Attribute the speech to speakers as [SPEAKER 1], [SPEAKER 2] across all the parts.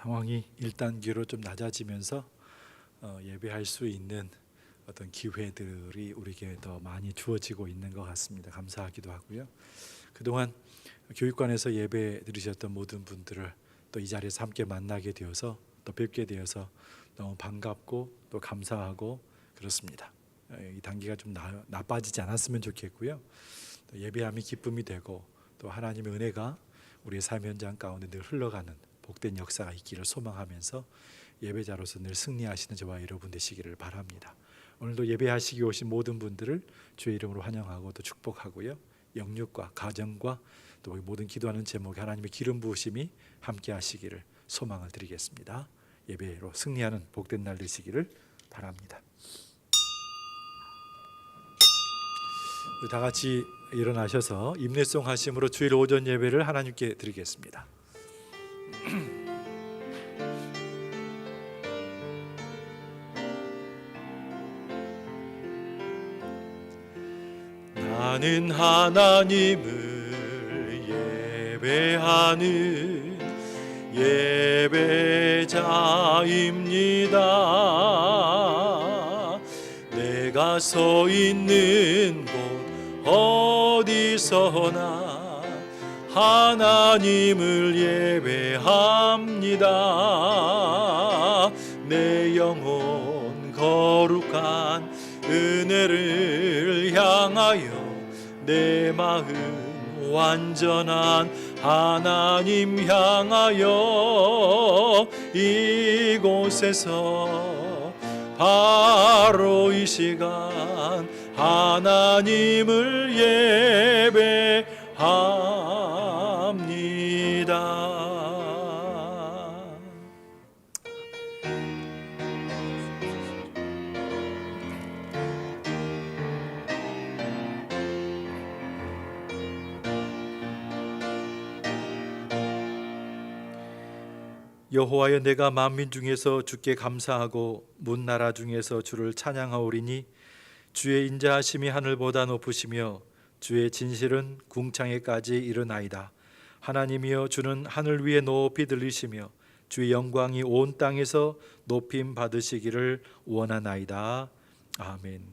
[SPEAKER 1] 상황이 1단계로 좀 낮아지면서 예배할 수 있는 어떤 기회들이 우리에게 더 많이 주어지고 있는 것 같습니다. 감사하기도 하고요. 그동안 교육관에서 예배 드리셨던 모든 분들을 또 이 자리에서 함께 만나게 되어서 또 뵙게 되어서 너무 반갑고 또 감사하고 그렇습니다. 이 단계가 좀 나빠지지 않았으면 좋겠고요. 또 예배함이 기쁨이 되고 또 하나님의 은혜가 우리의 삶 현장 가운데 늘 흘러가는 복된 역사가 있기를 소망하면서 예배자로서 늘 승리하시는 저와 여러분 되시기를 바랍니다. 오늘도 예배하시기 오신 모든 분들을 주의 이름으로 환영하고 또 축복하고요. 영육과 가정과 또 모든 기도하는 제목에 하나님의 기름 부으심이 함께 하시기를 소망을 드리겠습니다. 예배로 승리하는 복된 날 되시기를 바랍니다. 우리 다 같이 일어나셔서 임례송 하심으로 주일 오전 예배를 하나님께 드리겠습니다. 나는 하나님을 예배하는 예배자입니다. 내가 서 있는 곳 어디서나 하나님을 예배합니다. 내 영혼 거룩한 은혜를 향하여 내 마음 완전한 하나님 향하여 이곳에서 바로 이 시간 하나님을 예배합니다. 여호와여, 내가 만민 중에서 주께 감사하고 문 나라 중에서 주를 찬양하오리니 주의 인자하심이 하늘보다 높으시며 주의 진실은 궁창에까지 이르나이다. 하나님이여, 주는 하늘 위에 높이 들리시며 주의 영광이 온 땅에서 높임 받으시기를 원하나이다. 아멘.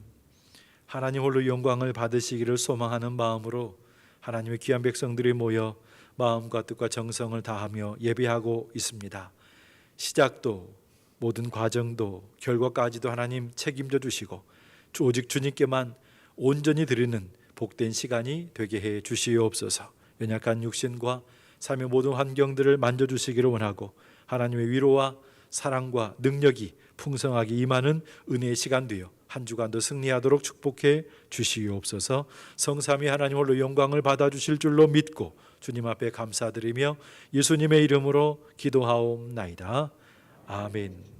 [SPEAKER 1] 하나님 홀로 영광을 받으시기를 소망하는 마음으로 하나님의 귀한 백성들이 모여 마음과 뜻과 정성을 다하며 예배하고 있습니다. 시작도 모든 과정도 결과까지도 하나님 책임져 주시고 오직 주님께만 온전히 드리는 복된 시간이 되게 해 주시옵소서. 연약한 육신과 삶의 모든 환경들을 만져주시기를 원하고 하나님의 위로와 사랑과 능력이 풍성하게 임하는 은혜의 시간 되어 한 주간도 승리하도록 축복해 주시옵소서. 성삼위 하나님 홀로 영광을 받아주실 줄로 믿고 주님 앞에 감사드리며 예수님의 이름으로 기도하옵나이다. 아멘.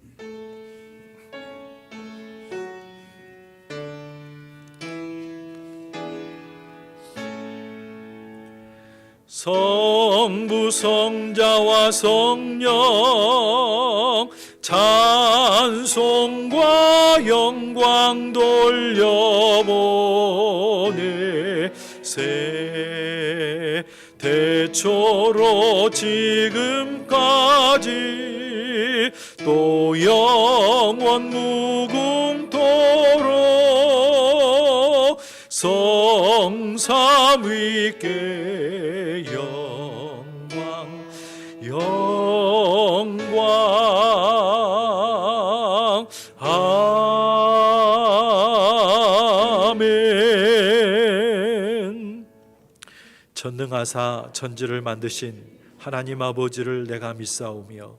[SPEAKER 1] 성부 성자와 성령 찬송과 영광 돌려보내 새 대초로 지금까지 또 영원 무궁토록 성삼위께 영광 아멘. 전능하사 천지를 만드신 하나님 아버지를 내가 믿사오며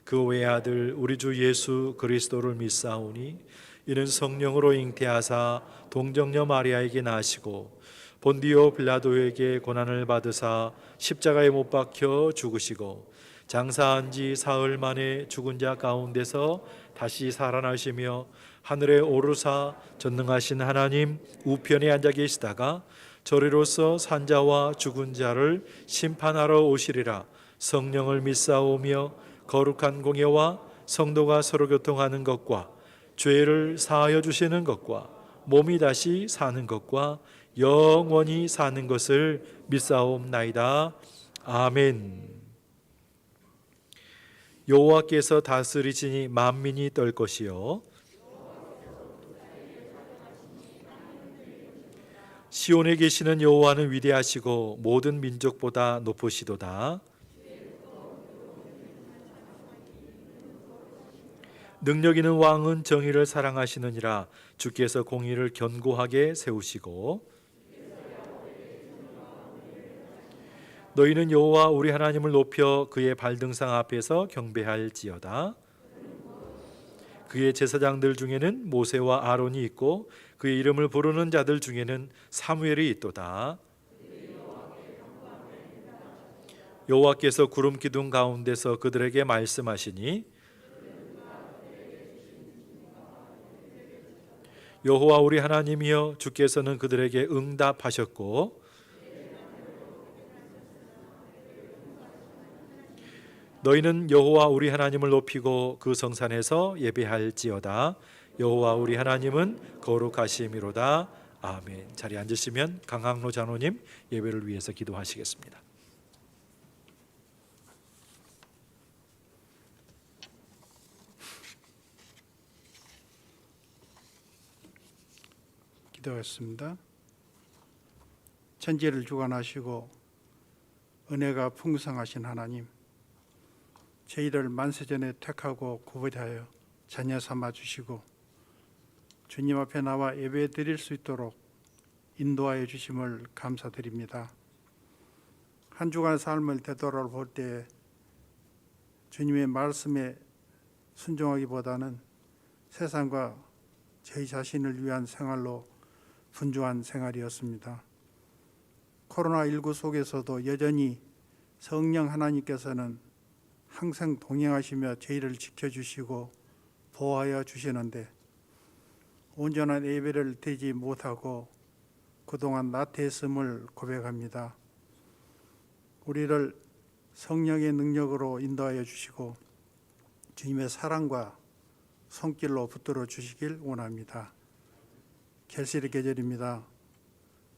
[SPEAKER 1] 그 외아들 우리 주 예수 그리스도를 믿사오니 이는 성령으로 잉태하사 동정녀 마리아에게 나시고 본디오 빌라도에게 고난을 받으사 십자가에 못 박혀 죽으시고 장사한 지 사흘 만에 죽은 자 가운데서 다시 살아나시며 하늘에 오르사 전능하신 하나님 우편에 앉아 계시다가 저리로서 산자와 죽은 자를 심판하러 오시리라. 성령을 믿사오며 거룩한 공예와 성도가 서로 교통하는 것과 죄를 사하여 주시는 것과 몸이 다시 사는 것과 영원히 사는 것을 믿사옵나이다. 아멘. 여호와께서 다스리시니 만민이 떨 것이요 시온에 계시는 여호와는 위대하시고 모든 민족보다 높으시도다. 능력 있는 왕은 정의를 사랑하시느니라. 주께서 공의를 견고하게 세우시고 너희는 여호와 우리 하나님을 높여 그의 발등상 앞에서 경배할지어다. 그의 제사장들 중에는 모세와 아론이 있고 그의 이름을 부르는 자들 중에는 사무엘이 있도다. 여호와께서 구름 기둥 가운데서 그들에게 말씀하시니 여호와 우리 하나님이여 주께서는 그들에게 응답하셨고 너희는 여호와 우리 하나님을 높이고 그 성산에서 예배할지어다. 여호와 우리 하나님은 거룩하심이로다. 아멘. 자리에 앉으시면 강학로 장로님 예배를 위해서 기도하시겠습니다.
[SPEAKER 2] 기도하겠습니다. 천지를 주관하시고 은혜가 풍성하신 하나님, 저희를 만세전에 택하고 구별하여 자녀 삼아 주시고 주님 앞에 나와 예배 드릴 수 있도록 인도하여 주심을 감사드립니다. 한 주간의 삶을 되돌아볼 때 주님의 말씀에 순종하기보다는 세상과 저희 자신을 위한 생활로 분주한 생활이었습니다. 코로나19 속에서도 여전히 성령 하나님께서는 항상 동행하시며 저희를 지켜주시고 보호하여 주시는데 온전한 예배를 드리지 못하고 그동안 나태했음을 고백합니다. 우리를 성령의 능력으로 인도하여 주시고 주님의 사랑과 손길로 붙들어 주시길 원합니다. 결실의 계절입니다.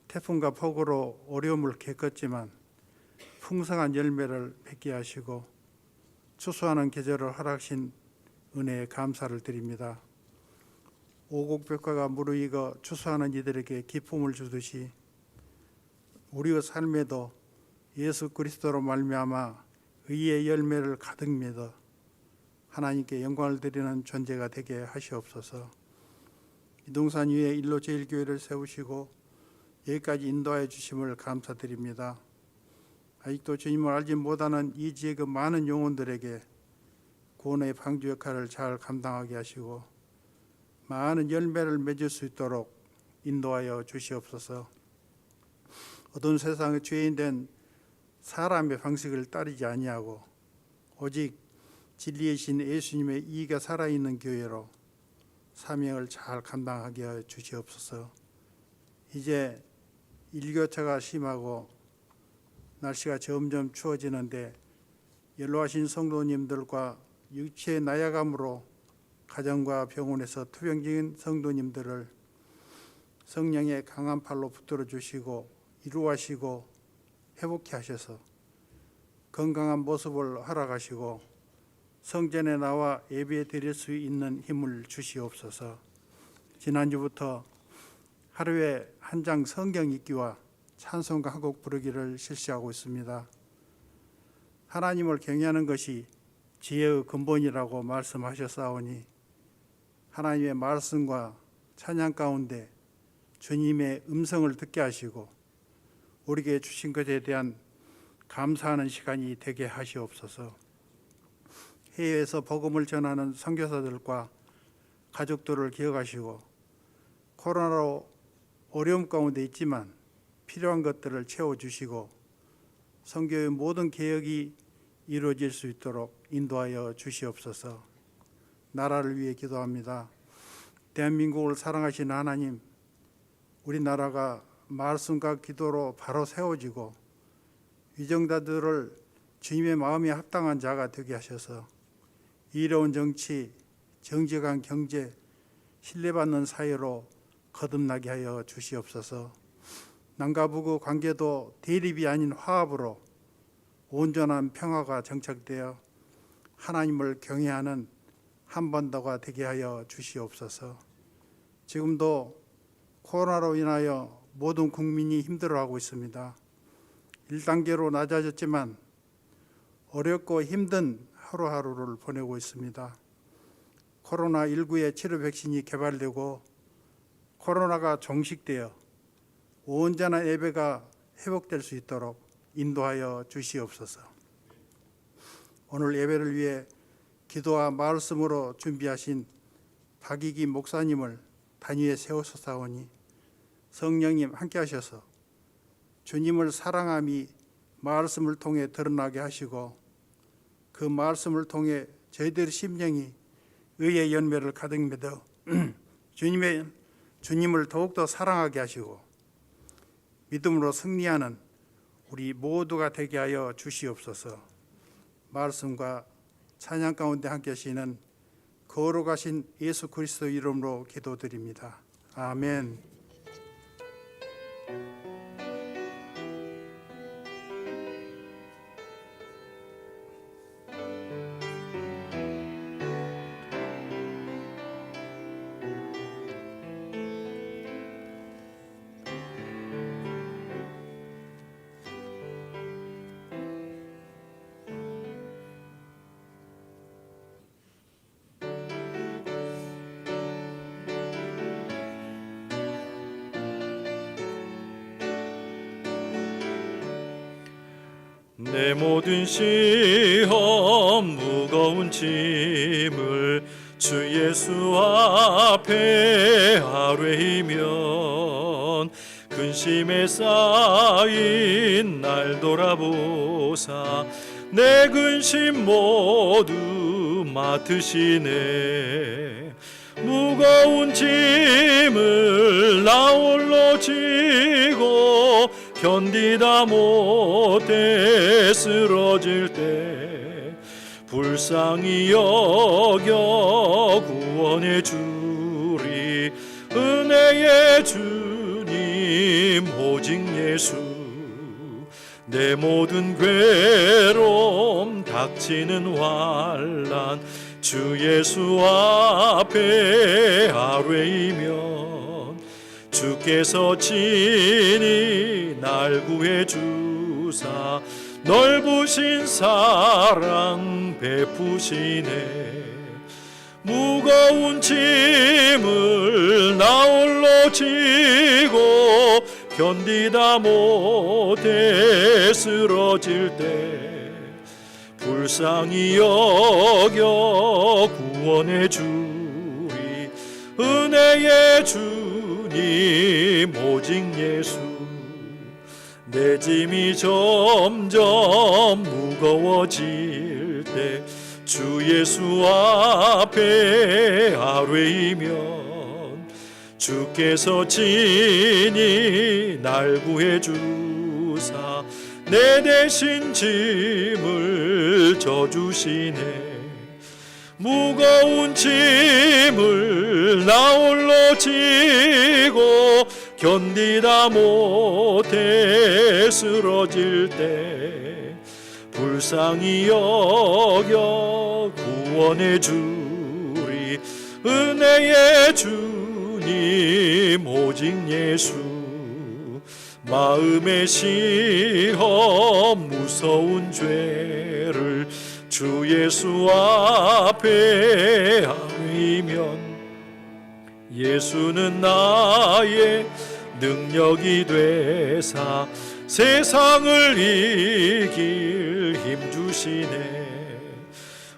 [SPEAKER 2] 태풍과 폭우로 어려움을 겪었지만 풍성한 열매를 맺게 하시고 추수하는 계절을 허락하신 은혜에 감사를 드립니다. 오곡백과가 무르익어 추수하는 이들에게 기쁨을 주듯이 우리의 삶에도 예수 그리스도로 말미암아 의의 열매를 가득 맺어 하나님께 영광을 드리는 존재가 되게 하시옵소서. 이동산 위에 일로 제일교회를 세우시고 여기까지 인도하여 주심을 감사드립니다. 아직도 주님을 알지 못하는 이 지역의 그 많은 영혼들에게 구원의 방주 역할을 잘 감당하게 하시고 많은 열매를 맺을 수 있도록 인도하여 주시옵소서. 어두운 세상의 죄인된 사람의 방식을 따르지 아니하고 오직 진리의 신 예수님의 이가 살아있는 교회로 사명을 잘 감당하게 하여 주시옵소서. 이제 일교차가 심하고 날씨가 점점 추워지는데 연로하신 성도님들과 육체의 나약함으로 가정과 병원에서 투병중인 성도님들을 성령의 강한 팔로 붙들어 주시고 이루하시고 회복케 하셔서 건강한 모습을 허락하시고 성전에 나와 예배 드릴 수 있는 힘을 주시옵소서. 지난주부터 하루에 한 장 성경 읽기와 찬송가 한 곡 부르기를 실시하고 있습니다. 하나님을 경외하는 것이 지혜의 근본이라고 말씀하셨사오니 하나님의 말씀과 찬양 가운데 주님의 음성을 듣게 하시고 우리에게 주신 것에 대한 감사하는 시간이 되게 하시옵소서. 해외에서 복음을 전하는 선교사들과 가족들을 기억하시고 코로나로 어려움 가운데 있지만 필요한 것들을 채워주시고 선교의 모든 개혁이 이루어질 수 있도록 인도하여 주시옵소서. 나라를 위해 기도합니다. 대한민국을 사랑하시는 하나님, 우리나라가 말씀과 기도로 바로 세워지고 위정자들을 주님의 마음에 합당한 자가 되게 하셔서 이로운 정치, 정직한 경제, 신뢰받는 사회로 거듭나게 하여 주시옵소서. 남과 북의 관계도 대립이 아닌 화합으로 온전한 평화가 정착되어 하나님을 경외하는 한 번 더가 되게 하여 주시옵소서. 지금도 코로나로 인하여 모든 국민이 힘들어하고 있습니다. 1단계로 낮아졌지만 어렵고 힘든 하루하루를 보내고 있습니다. 코로나19의 치료 백신이 개발되고 코로나가 종식되어 온전한 예배가 회복될 수 있도록 인도하여 주시옵소서. 오늘 예배를 위해 기도와 말씀으로 준비하신 박익기 목사님을 단위에 세우소서오니 성령님 함께 하셔서 주님을 사랑함이 말씀을 통해 드러나게 하시고 그 말씀을 통해 저희들의 심령이 의의 열매를 가득 맺어 주님을 더욱더 사랑하게 하시고 믿음으로 승리하는 우리 모두가 되게 하여 주시옵소서. 말씀과 찬양 가운데 함께 하시는 거룩하신 예수 그리스도 이름으로 기도드립니다. 아멘.
[SPEAKER 1] 내 모든 시험 무거운 짐을 주 예수 앞에 아뢰이면 근심에 쌓인 날 돌아보사 내 근심 모두 맡으시네. 무거운 짐을 나 홀로 지고 견디다 못해 쓰러질 때 불쌍히 여겨 구원해 주리. 은혜의 주님 오직 예수. 내 모든 괴로움 닥치는 환난 주 예수 앞에 아뢰이면 주께서 친히 날 구해 주사 넓으신 사랑 베푸시네. 무거운 짐을 나 홀로 지고 견디다 못해 쓰러질 때 불쌍히 여겨 구원해 주리. 은혜의 주님 오직 예수. 내 짐이 점점 무거워질 때 주 예수 앞에 아뢰이면 주께서 친히 날 구해 주사 내 대신 짐을 져주시네. 무거운 짐을 나 홀로 지고 견디다 못해 쓰러질 때 불쌍히 여겨 구원해 주리. 은혜의 주님 오직 예수. 마음의 시험 무서운 죄를 주 예수 앞에 아뢰면 예수는 나의 능력이 되사 세상을 이길 힘 주시네.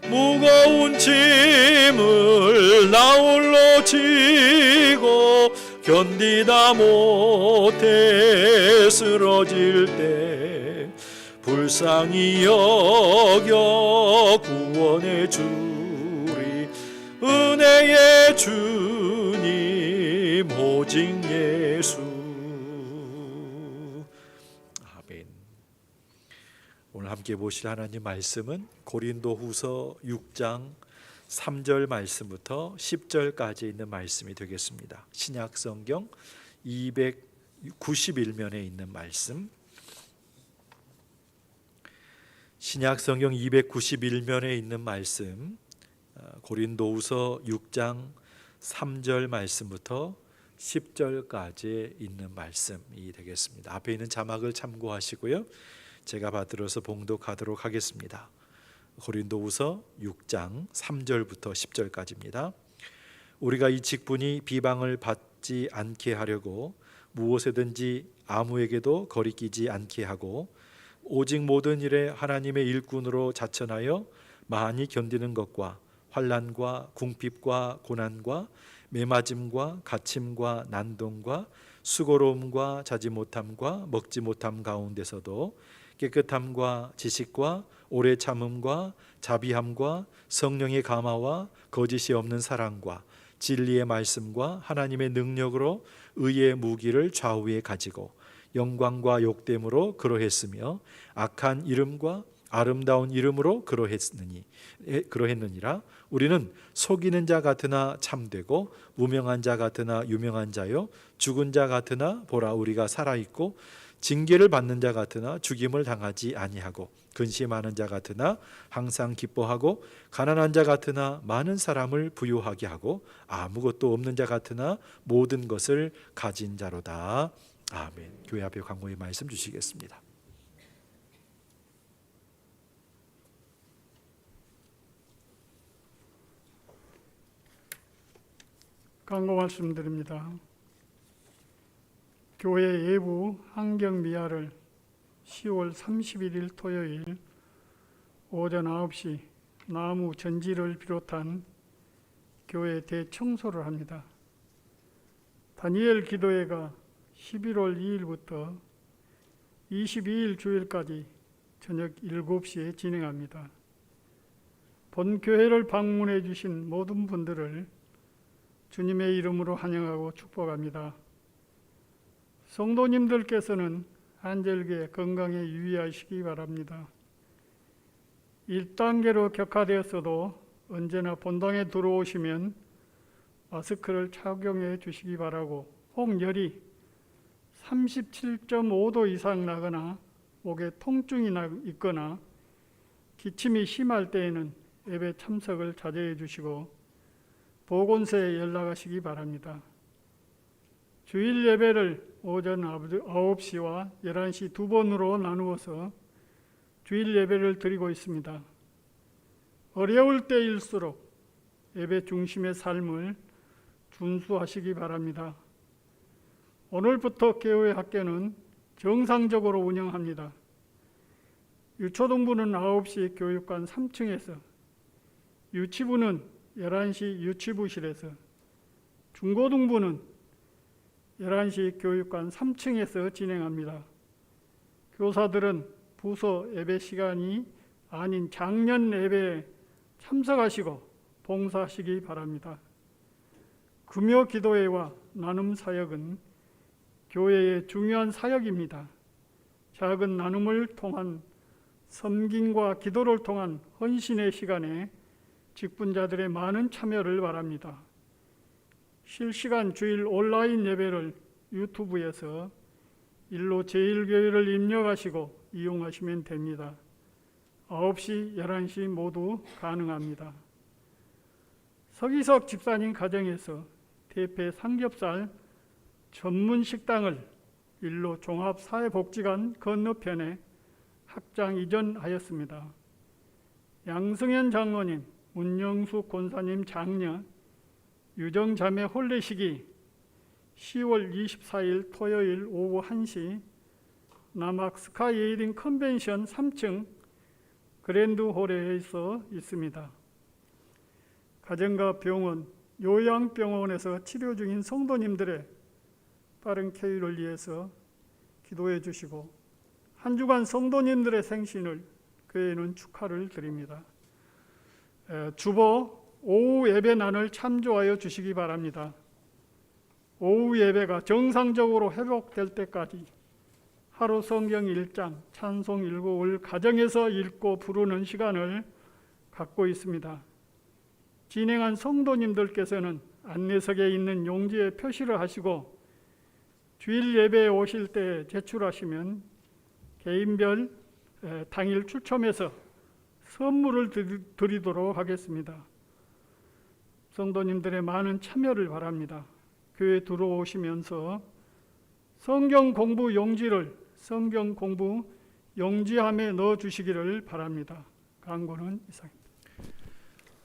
[SPEAKER 1] 무거운 짐을 나 홀로 지고 견디다 못해 쓰러질 때 불쌍히 여겨 구원해 주리. 은혜의 주님 오직 예수. 아멘. 오늘 함께 보실 하나님 말씀은 고린도후서 6장 3절 말씀부터 10절까지 있는 말씀이 되겠습니다. 신약성경 291면에 있는 말씀. 신약 성경 291면에 있는 말씀, 고린도후서 6장 3절 말씀부터 10절까지 있는 말씀이 되겠습니다. 앞에 있는 자막을 참고하시고요. 제가 받들어서 봉독하도록 하겠습니다. 고린도후서 6장 3절부터 10절까지입니다. 우리가 이 직분이 비방을 받지 않게 하려고 무엇에든지 아무에게도 거리끼지 않게 하고 오직 모든 일에 하나님의 일꾼으로 자천하여 많이 견디는 것과 환난과 궁핍과 고난과 매맞음과 갇힘과 난동과 수고로움과 자지 못함과 먹지 못함 가운데서도 깨끗함과 지식과 오래 참음과 자비함과 성령의 감화와 거짓이 없는 사랑과 진리의 말씀과 하나님의 능력으로 의의 무기를 좌우에 가지고 영광과 욕됨으로 그러했으며 악한 이름과 아름다운 이름으로 그러했느니라. 우리는 속이는 자 같으나 참되고 무명한 자 같으나 유명한 자요 죽은 자 같으나 보라 우리가 살아있고 징계를 받는 자 같으나 죽임을 당하지 아니하고 근심하는 자 같으나 항상 기뻐하고 가난한 자 같으나 많은 사람을 부유하게 하고 아무것도 없는 자 같으나 모든 것을 가진 자로다. 아멘. 교회 앞에 광고의 말씀 주시겠습니다.
[SPEAKER 3] 광고 말씀드립니다. 교회 예부 환경미화를 10월 31일 토요일 오전 9시 나무 전지를 비롯한 교회 대청소를 합니다. 다니엘 기도회가 11월 2일부터 22일 주일까지 저녁 7시에 진행합니다. 본 교회를 방문해 주신 모든 분들을 주님의 이름으로 환영하고 축복합니다. 성도님들께서는 한절기에 건강에 유의하시기 바랍니다. 1단계로 격화되었어도 언제나 본당에 들어오시면 마스크를 착용해 주시기 바라고, 혹열이 37.5도 이상 나거나 목에 통증이 있거나 기침이 심할 때에는 예배 참석을 자제해 주시고 보건소에 연락하시기 바랍니다. 주일 예배를 오전 9시와 11시 두 번으로 나누어서 주일 예배를 드리고 있습니다. 어려울 때일수록 예배 중심의 삶을 준수하시기 바랍니다. 오늘부터 교회 학교는 정상적으로 운영합니다. 유초등부는 9시 교육관 3층에서, 유치부는 11시 유치부실에서, 중고등부는 11시 교육관 3층에서 진행합니다. 교사들은 부서 예배 시간이 아닌 작년 예배에 참석하시고 봉사하시기 바랍니다. 금요 기도회와 나눔 사역은 교회의 중요한 사역입니다. 작은 나눔을 통한 섬김과 기도를 통한 헌신의 시간에 직분자들의 많은 참여를 바랍니다. 실시간 주일 온라인 예배를 유튜브에서 일로 제1교회를 입력하시고 이용하시면 됩니다. 9시, 11시 모두 가능합니다. 서기석 집사님 가정에서 대패 삼겹살 전문 식당을 일로 종합사회복지관 건너편에 확장 이전하였습니다. 양승현 장로님, 문영숙 권사님 장녀 유정자매 혼례식이 10월 24일 토요일 오후 1시 남학 스카이에이링 컨벤션 3층 그랜드홀에서 있습니다. 가정과 병원, 요양병원에서 치료 중인 성도님들의 빠른 쾌유를 위해서 기도해 주시고 한 주간 성도님들의 생신을 교회는 축하를 드립니다. 주보 오후 예배난을 참조하여 주시기 바랍니다. 오후 예배가 정상적으로 회복될 때까지 하루 성경 1장, 찬송 7곡을 가정에서 읽고 부르는 시간을 갖고 있습니다. 진행한 성도님들께서는 안내석에 있는 용지에 표시를 하시고 주일 예배에 오실 때 제출하시면 개인별 당일 추첨해서 선물을 드리도록 하겠습니다. 성도님들의 많은 참여를 바랍니다. 교회 들어오시면서 성경 공부 용지를 성경 공부 용지함에 넣어 주시기를 바랍니다. 광고는 이상입니다.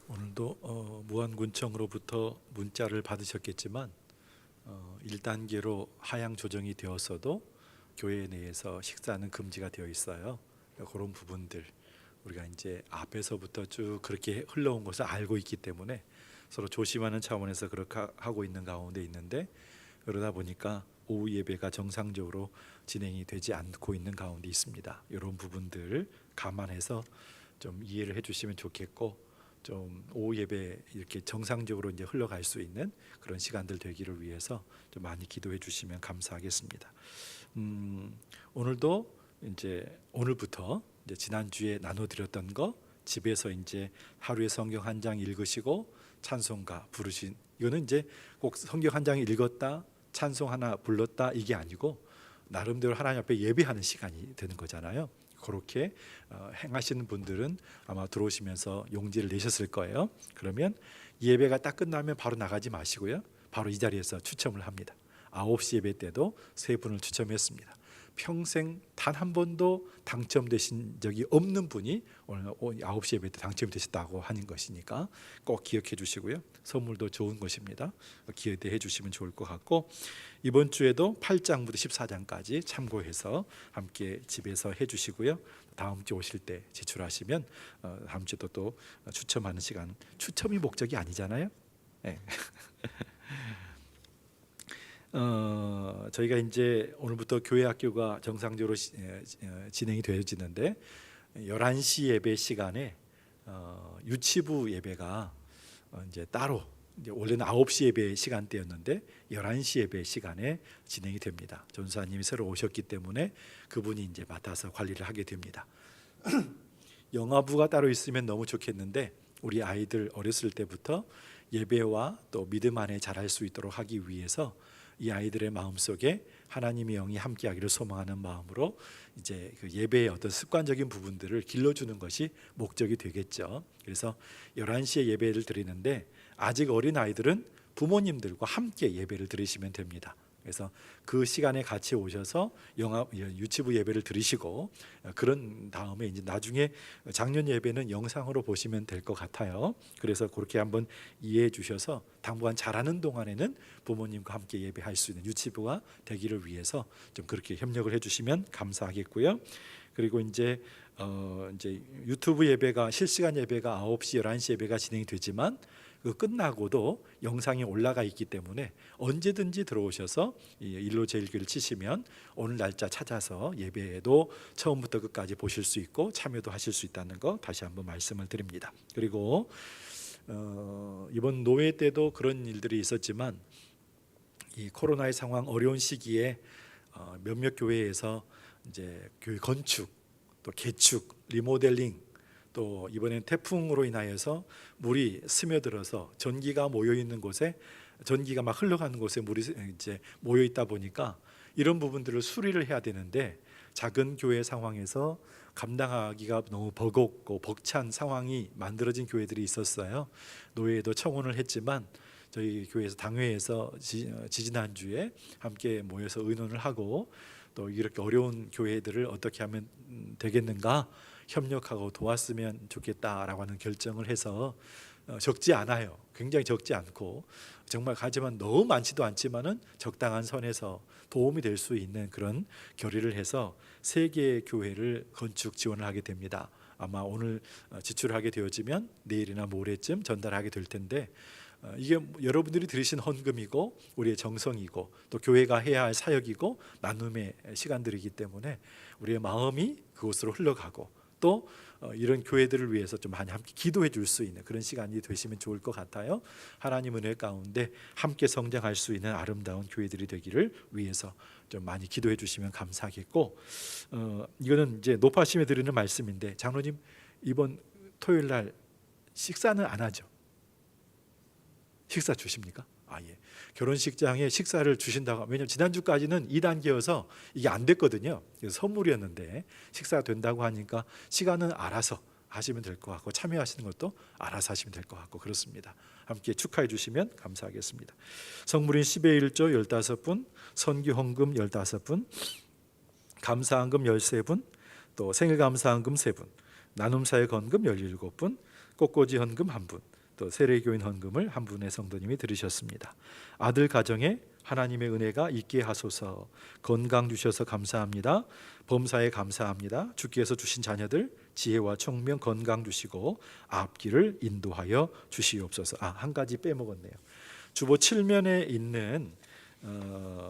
[SPEAKER 1] 오늘도 무안군청으로부터 문자를 받으셨겠지만 1단계로 하향 조정이 되었어도 교회 내에서 식사는 금지가 되어 있어요. 그런 부분들 우리가 이제 앞에서부터 쭉 그렇게 흘러온 것을 알고 있기 때문에 서로 조심하는 차원에서 그렇게 하고 있는 가운데 있는데, 그러다 보니까 오후 예배가 정상적으로 진행이 되지 않고 있는 가운데 있습니다. 이런 부분들 감안해서 좀 이해를 해주시면 좋겠고, 좀 오후 예배 이렇게 정상적으로 이제 흘러갈 수 있는 그런 시간들 되기를 위해서 좀 많이 기도해 주시면 감사하겠습니다. 오늘도 이제 오늘부터 이제 지난주에 나눠드렸던 거 집에서 이제 하루에 성경 한 장 읽으시고 찬송가 부르신, 이거는 이제 꼭 성경 한 장 읽었다 찬송 하나 불렀다 이게 아니고 나름대로 하나님 앞에 예배하는 시간이 되는 거잖아요. 그렇게 행하시는 분들은 아마 들어오시면서 용지를 내셨을 거예요. 그러면 예배가 딱 끝나면 바로 나가지 마시고요, 바로 이 자리에서 추첨을 합니다. 9시 예배 때도 3분을 추첨했습니다. 평생 단 한 번도 당첨되신 적이 없는 분이 오늘 9시 예배 때 당첨되셨다고 하는 것이니까 꼭 기억해 주시고요. 선물도 좋은 것입니다. 기대해 주시면 좋을 것 같고, 이번 주에도 8장부터 14장까지 참고해서 함께 집에서 해 주시고요. 다음 주 오실 때 제출하시면 다음 주도 또 추첨하는 시간, 추첨이 목적이 아니잖아요. 네. 저희가 이제 오늘부터 교회 학교가 정상적으로 진행이 되어지는데 11시 예배 시간에 유치부 예배가 이제 따로, 이제 원래는 9시 예배 시간대였는데 11시 예배 시간에 진행이 됩니다. 전사님이 새로 오셨기 때문에 그분이 이제 맡아서 관리를 하게 됩니다. 영화부가 따로 있으면 너무 좋겠는데 우리 아이들 어렸을 때부터 예배와 또 믿음 안에 자랄 수 있도록 하기 위해서 이 아이들의 마음속에 하나님의 영이 함께하기를 소망하는 마음으로 이제 그 예배의 어떤 습관적인 부분들을 길러주는 것이 목적이 되겠죠. 그래서 11시에 예배를 드리는데 아직 어린 아이들은 부모님들과 함께 예배를 드리시면 됩니다. 그래서 그 시간에 같이 오셔서 유치부 예배를 들으시고, 그런 다음에 이제 나중에 작년 예배는 영상으로 보시면 될 것 같아요. 그래서 그렇게 한번 이해해 주셔서 당분간 자라는 동안에는 부모님과 함께 예배할 수 있는 유치부가 되기를 위해서 좀 그렇게 협력을 해주시면 감사하겠고요. 그리고 이제 유튜브 예배가 실시간 예배가 9시, 11시 예배가 진행이 되지만 그 끝나고도 영상이 올라가 있기 때문에 언제든지 들어오셔서 일로 제일교를 치시면 오늘 날짜 찾아서 예배에도 처음부터 끝까지 보실 수 있고 참여도 하실 수 있다는 거 다시 한번 말씀을 드립니다. 그리고 이번 노회 때도 그런 일들이 있었지만 이 코로나의 상황 어려운 시기에 몇몇 교회에서 이제 교회 건축, 또 개축, 리모델링, 또 이번엔 태풍으로 인하여서 물이 스며들어서 전기가 모여 있는 곳에, 전기가 막 흘러가는 곳에 물이 이제 모여 있다 보니까 이런 부분들을 수리를 해야 되는데 작은 교회 상황에서 감당하기가 너무 버겁고 벅찬 상황이 만들어진 교회들이 있었어요. 노회에도 청원을 했지만 저희 교회에서 당회에서 지지난주에 함께 모여서 의논을 하고 또 이렇게 어려운 교회들을 어떻게 하면 되겠는가 협력하고 도왔으면 좋겠다라고 하는 결정을 해서 적지 않아요. 굉장히 적지 않고 정말 하지만 너무 많지도 않지만은 적당한 선에서 도움이 될 수 있는 그런 결의를 해서 3개의 교회를 건축 지원을 하게 됩니다. 아마 오늘 지출하게 되어지면 내일이나 모레쯤 전달하게 될 텐데, 이게 여러분들이 들으신 헌금이고 우리의 정성이고 또 교회가 해야 할 사역이고 나눔의 시간들이기 때문에 우리의 마음이 그곳으로 흘러가고 또 이런 교회들을 위해서 좀 많이 함께 기도해 줄 수 있는 그런 시간이 되시면 좋을 것 같아요. 하나님 은혜 가운데 함께 성장할 수 있는 아름다운 교회들이 되기를 위해서 좀 많이 기도해 주시면 감사하겠고, 이거는 이제 높아심에 드리는 말씀인데 장로님 이번 토요일 날 식사는 안 하죠? 식사 주십니까? 예. 결혼식장에 식사를 주신다고. 왜냐하면 지난주까지는 2단계여서 이게 안 됐거든요. 그래서 선물이었는데 식사가 된다고 하니까 시간은 알아서 하시면 될 것 같고, 참여하시는 것도 알아서 하시면 될 것 같고 그렇습니다. 함께 축하해 주시면 감사하겠습니다. 성물인 10의 1조 15분, 선교헌금 15분, 감사헌금 13분, 또 생일감사헌금 3분, 나눔사의 헌금 17분, 꽃꽂이 헌금 1분, 또 세례교인 헌금을 1분의 성도님이 들으셨습니다. 아들 가정에 하나님의 은혜가 있게 하소서. 건강 주셔서 감사합니다. 범사에 감사합니다. 주께서 주신 자녀들 지혜와 총명 건강 주시고 앞길을 인도하여 주시옵소서. 한 가지 빼먹었네요. 주보 7면에 있는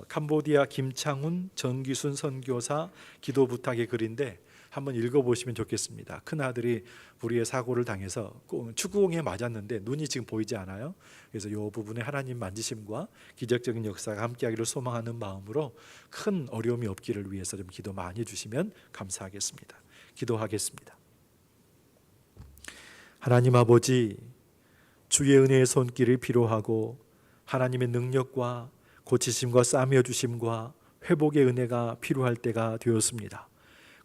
[SPEAKER 1] 캄보디아 김창훈 정기순 선교사 기도 부탁의 글인데 한번 읽어보시면 좋겠습니다. 큰아들이 불의의 사고를 당해서 축구공에 맞았는데 눈이 지금 보이지 않아요. 그래서 이 부분에 하나님 만지심과 기적적인 역사가 함께하기를 소망하는 마음으로 큰 어려움이 없기를 위해서 좀 기도 많이 해주시면 감사하겠습니다. 기도하겠습니다. 하나님 아버지, 주의 은혜의 손길이 필요하고 하나님의 능력과 고치심과 싸매어 주심과 회복의 은혜가 필요할 때가 되었습니다.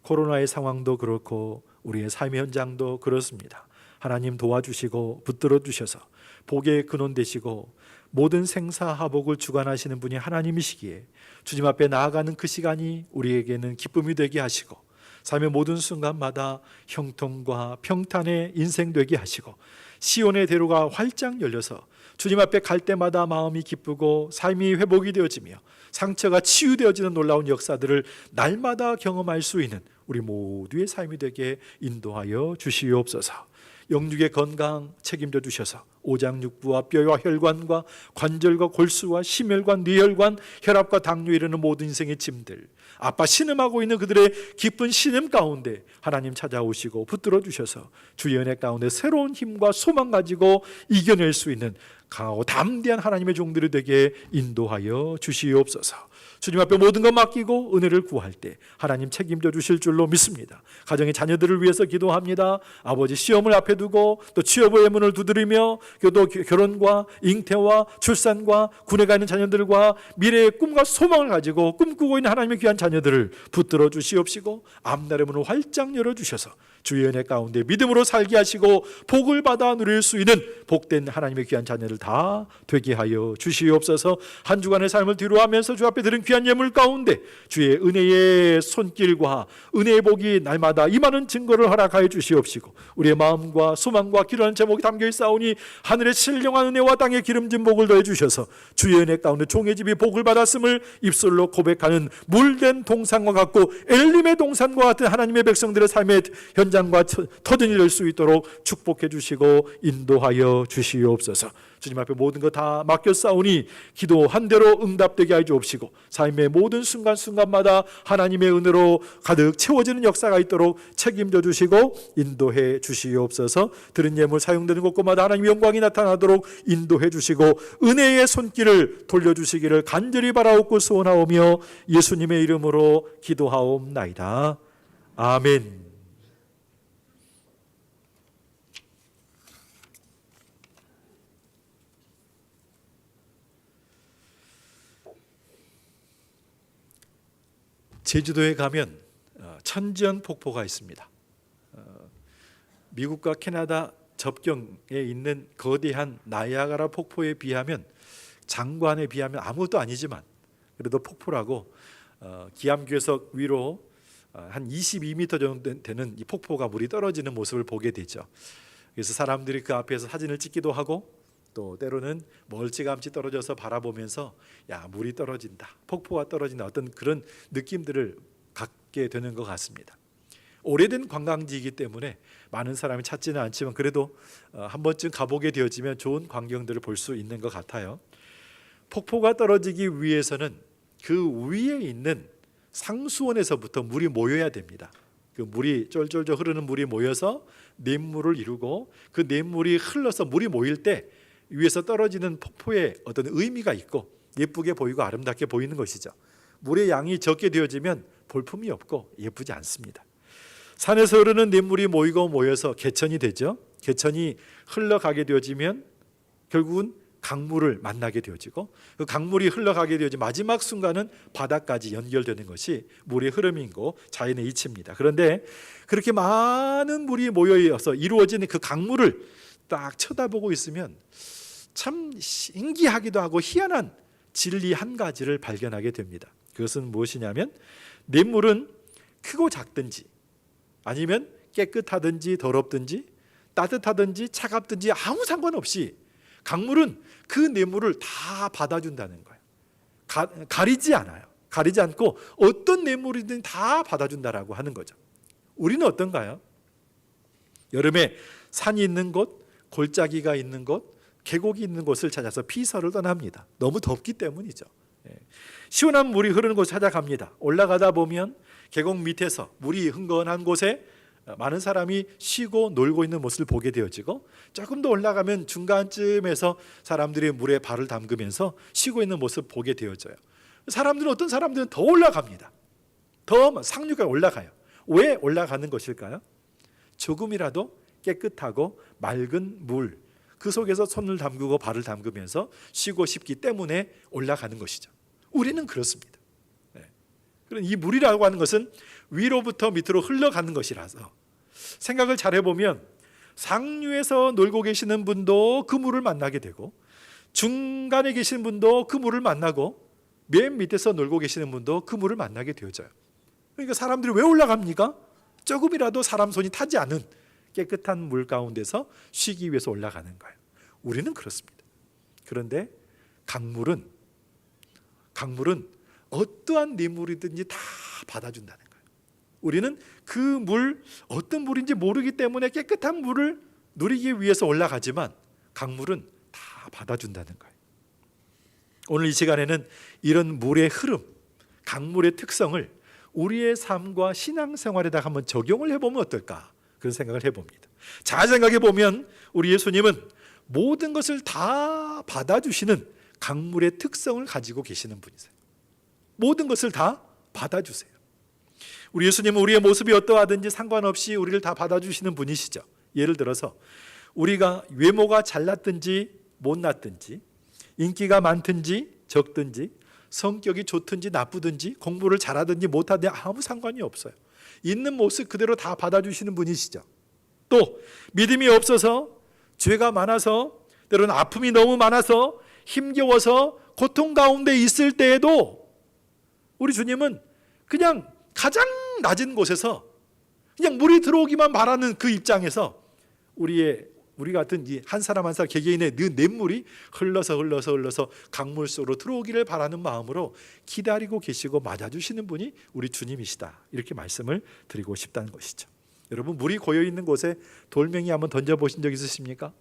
[SPEAKER 1] 코로나의 상황도 그렇고 우리의 삶의 현장도 그렇습니다. 하나님 도와주시고 붙들어 주셔서 복의 근원 되시고 모든 생사하복을 주관하시는 분이 하나님이시기에 주님 앞에 나아가는 그 시간이 우리에게는 기쁨이 되게 하시고 삶의 모든 순간마다 형통과 평탄의 인생 되게 하시고 시온의 대로가 활짝 열려서 주님 앞에 갈 때마다 마음이 기쁘고 삶이 회복이 되어지며 상처가 치유되어지는 놀라운 역사들을 날마다 경험할 수 있는 우리 모두의 삶이 되게 인도하여 주시옵소서. 영육의 건강 책임져 주셔서 오장육부와 뼈와 혈관과 관절과 골수와 심혈과 뇌혈관, 혈압과 당뇨 이르는 모든 인생의 짐들, 아빠 신음하고 있는 그들의 깊은 신음 가운데 하나님 찾아오시고 붙들어 주셔서 주의 은혜 가운데 새로운 힘과 소망 가지고 이겨낼 수 있는 강하고 담대한 하나님의 종들이 되게 인도하여 주시옵소서. 주님 앞에 모든 것 맡기고 은혜를 구할 때 하나님 책임져 주실 줄로 믿습니다. 가정의 자녀들을 위해서 기도합니다. 아버지 시험을 앞에 두고 또 취업의 문을 두드리며 또 결혼과 잉태와 출산과 군에 가 있는 자녀들과 미래의 꿈과 소망을 가지고 꿈꾸고 있는 하나님의 귀한 자녀들을 붙들어 주시옵시고 앞날의 문을 활짝 열어주셔서 주의 은혜 가운데 믿음으로 살게 하시고 복을 받아 누릴 수 있는 복된 하나님의 귀한 자녀를 다 되게 하여 주시옵소서. 한 주간의 삶을 뒤로하면서 주 앞에 드린 귀한 예물 가운데 주의 은혜의 손길과 은혜의 복이 날마다 임하는 증거를 허락하여 주시옵시고 우리의 마음과 소망과 기도하는 제목이 담겨있사오니 하늘의 신령한 은혜와 땅의 기름진 복을 더해 주셔서 주의 은혜 가운데 종의 집이 복을 받았음을 입술로 고백하는 물된 동산과 같고 엘림의 동산과 같은 하나님의 백성들의 삶의 현장과 터전이 될 수 있도록 축복해 주시고 인도하여 주시옵소서. 주님 앞에 모든 것 다 맡겼사오니 기도한 대로 응답되게 하여 주옵시고 삶의 모든 순간순간마다 하나님의 은혜로 가득 채워지는 역사가 있도록 책임져 주시고 인도해 주시옵소서. 드린 예물 사용되는 곳곳마다 하나님의 영광이 나타나도록 인도해 주시고 은혜의 손길을 돌려주시기를 간절히 바라옵고 소원하오며 예수님의 이름으로 기도하옵나이다. 아멘. 제주도에 가면 천지연 폭포가 있습니다. 미국과 캐나다 접경에 있는 거대한 나이아가라 폭포에 비하면 장관에 비하면 아무것도 아니지만 그래도 폭포라고 기암괴석 위로 한 22m 정도 되는 이 폭포가 물이 떨어지는 모습을 보게 되죠. 그래서 사람들이 그 앞에서 사진을 찍기도 하고 또 때로는 멀찌감치 떨어져서 바라보면서 야 물이 떨어진다, 폭포가 떨어진다 어떤 그런 느낌들을 갖게 되는 것 같습니다. 오래된 관광지이기 때문에 많은 사람이 찾지는 않지만 그래도 한 번쯤 가보게 되어지면 좋은 광경들을 볼 수 있는 것 같아요. 폭포가 떨어지기 위해서는 그 위에 있는 상수원에서부터 물이 모여야 됩니다. 그 물이 쫄쫄쫄 흐르는 물이 모여서 냇물을 이루고 그 냇물이 흘러서 물이 모일 때 위에서 떨어지는 폭포에 어떤 의미가 있고 예쁘게 보이고 아름답게 보이는 것이죠. 물의 양이 적게 되어지면 볼품이 없고 예쁘지 않습니다. 산에서 흐르는 냇물이 모이고 모여서 개천이 되죠. 개천이 흘러가게 되어지면 결국은 강물을 만나게 되어지고 그 강물이 흘러가게 되어지 마지막 순간은 바다까지 연결되는 것이 물의 흐름이고 자연의 이치입니다. 그런데 그렇게 많은 물이 모여서 이루어지는 그 강물을 딱 쳐다보고 있으면 참 신기하기도 하고 희한한 진리 한 가지를 발견하게 됩니다. 그것은 무엇이냐면 냇물은 크고 작든지 아니면 깨끗하든지 더럽든지 따뜻하든지 차갑든지 아무 상관없이 강물은 그 냇물을 다 받아준다는 거예요. 가리지 않아요. 가리지 않고 어떤 냇물이든 다 받아준다라고 하는 거죠. 우리는 어떤가요? 여름에 산이 있는 곳, 골짜기가 있는 곳, 계곡이 있는 곳을 찾아서 피서를 떠납니다. 너무 덥기 때문이죠. 시원한 물이 흐르는 곳을 찾아갑니다. 올라가다 보면 계곡 밑에서 물이 흥건한 곳에 많은 사람이 쉬고 놀고 있는 모습을 보게 되어지고 조금 더 올라가면 중간쯤에서 사람들이 물에 발을 담그면서 쉬고 있는 모습을 보게 되어져요. 사람들은 어떤 사람들은 더 올라갑니다. 더 상류까지 올라가요. 왜 올라가는 것일까요? 조금이라도 깨끗하고 맑은 물, 그 속에서 손을 담그고 발을 담그면서 쉬고 싶기 때문에 올라가는 것이죠. 우리는 그렇습니다. 그런 이 물이라고 하는 것은 위로부터 밑으로 흘러가는 것이라서 생각을 잘 해보면 상류에서 놀고 계시는 분도 그 물을 만나게 되고 중간에 계신 분도 그 물을 만나고 맨 밑에서 놀고 계시는 분도 그 물을 만나게 되어져요. 그러니까 사람들이 왜 올라갑니까? 조금이라도 사람 손이 타지 않은 깨끗한 물 가운데서 쉬기 위해서 올라가는 거예요. 우리는 그렇습니다. 그런데 강물은 어떠한 냇물이든지 다 받아준다는 거예요. 우리는 그 물, 어떤 물인지 모르기 때문에 깨끗한 물을 누리기 위해서 올라가지만 강물은 다 받아준다는 거예요. 오늘 이 시간에는 이런 물의 흐름, 강물의 특성을 우리의 삶과 신앙생활에다 한번 적용을 해보면 어떨까? 그런 생각을 해봅니다. 잘 생각해 보면 우리 예수님은 모든 것을 다 받아주시는 강물의 특성을 가지고 계시는 분이세요. 모든 것을 다 받아주세요. 우리 예수님은 우리의 모습이 어떠하든지 상관없이 우리를 다 받아주시는 분이시죠. 예를 들어서 우리가 외모가 잘났든지 못났든지 인기가 많든지 적든지 성격이 좋든지 나쁘든지 공부를 잘하든지 못하든지 아무 상관이 없어요. 있는 모습 그대로 다 받아주시는 분이시죠. 또 믿음이 없어서 죄가 많아서 때로는 아픔이 너무 많아서 힘겨워서 고통 가운데 있을 때에도 우리 주님은 그냥 가장 낮은 곳에서 그냥 물이 들어오기만 바라는 그 입장에서 우리 같은 이 한 사람 한 사람 개개인의 그 냇물이 흘러서 강물 속으로 들어오기를 바라는 마음으로 기다리고 계시고 맞아주시는 분이 우리 주님이시다. 이렇게 말씀을 드리고 싶다는 것이죠. 여러분, 물이 고여있는 곳에 돌멩이 한번 던져보신 적 있으십니까?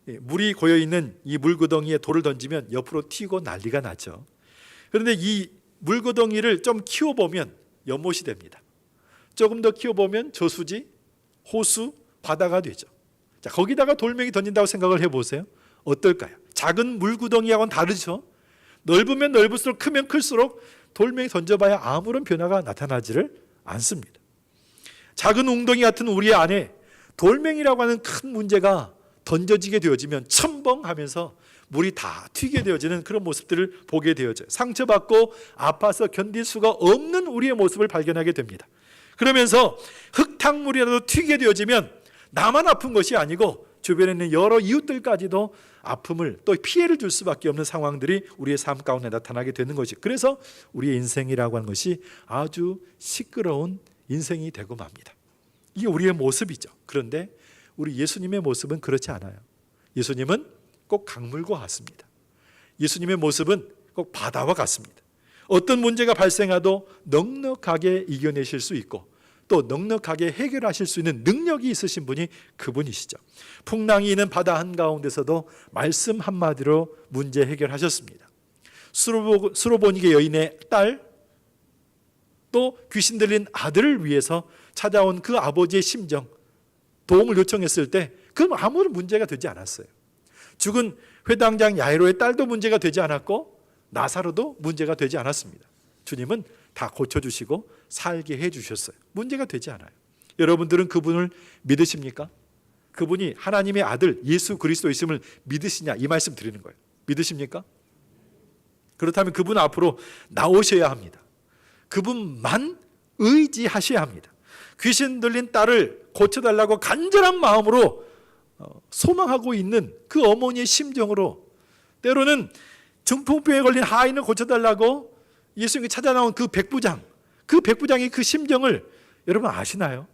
[SPEAKER 1] 물이 고여있는 이 물구덩이에 돌을 던지면 옆으로 튀고 난리가 나죠. 그런데 이 물구덩이를 좀 키워보면 연못이 됩니다. 조금 더 키워보면 저수지, 호수, 바다가 되죠. 자, 거기다가 돌멩이 던진다고 생각을 해보세요. 어떨까요? 작은 물구덩이하고는 다르죠. 넓으면 넓을수록 크면 클수록 돌멩이 던져봐야 아무런 변화가 나타나지를 않습니다. 작은 웅덩이 같은 우리 안에 돌멩이라고 하는 큰 문제가 던져지게 되어지면 첨벙하면서 물이 다 튀게 되어지는 그런 모습들을 보게 되어져요. 상처받고 아파서 견딜 수가 없는 우리의 모습을 발견하게 됩니다. 그러면서 흙탕물이라도 튀게 되어지면 나만 아픈 것이 아니고 주변에 있는 여러 이웃들까지도 아픔을 또 피해를 줄 수밖에 없는 상황들이 우리의 삶 가운데 나타나게 되는 것이, 그래서 우리의 인생이라고 하는 것이 아주 시끄러운 인생이 되고 맙니다. 이게 우리의 모습이죠. 그런데 우리 예수님의 모습은 그렇지 않아요. 예수님은 꼭 강물과 같습니다. 예수님의 모습은 꼭 바다와 같습니다. 어떤 문제가 발생해도 넉넉하게 이겨내실 수 있고 또 넉넉하게 해결하실 수 있는 능력이 있으신 분이 그분이시죠. 풍랑이 있는 바다 한가운데서도 말씀 한마디로 문제 해결하셨습니다. 수로보니게 여인의 딸, 또 귀신 들린 아들을 위해서 찾아온 그 아버지의 심정, 도움을 요청했을 때 그건 아무런 문제가 되지 않았어요. 죽은 회당장 야이로의 딸도 문제가 되지 않았고 나사로도 문제가 되지 않았습니다. 주님은 다 고쳐주시고 살게 해주셨어요. 문제가 되지 않아요. 여러분들은 그분을 믿으십니까? 그분이 하나님의 아들 예수 그리스도이심을 믿으시냐, 이 말씀 드리는 거예요. 믿으십니까? 그렇다면 그분 앞으로 나오셔야 합니다. 그분만 의지하셔야 합니다. 귀신 들린 딸을 고쳐달라고 간절한 마음으로 소망하고 있는 그 어머니의 심정으로, 때로는 중풍병에 걸린 하인을 고쳐달라고 예수님께 찾아 나온 그 백부장이 그 심정을 여러분 아시나요?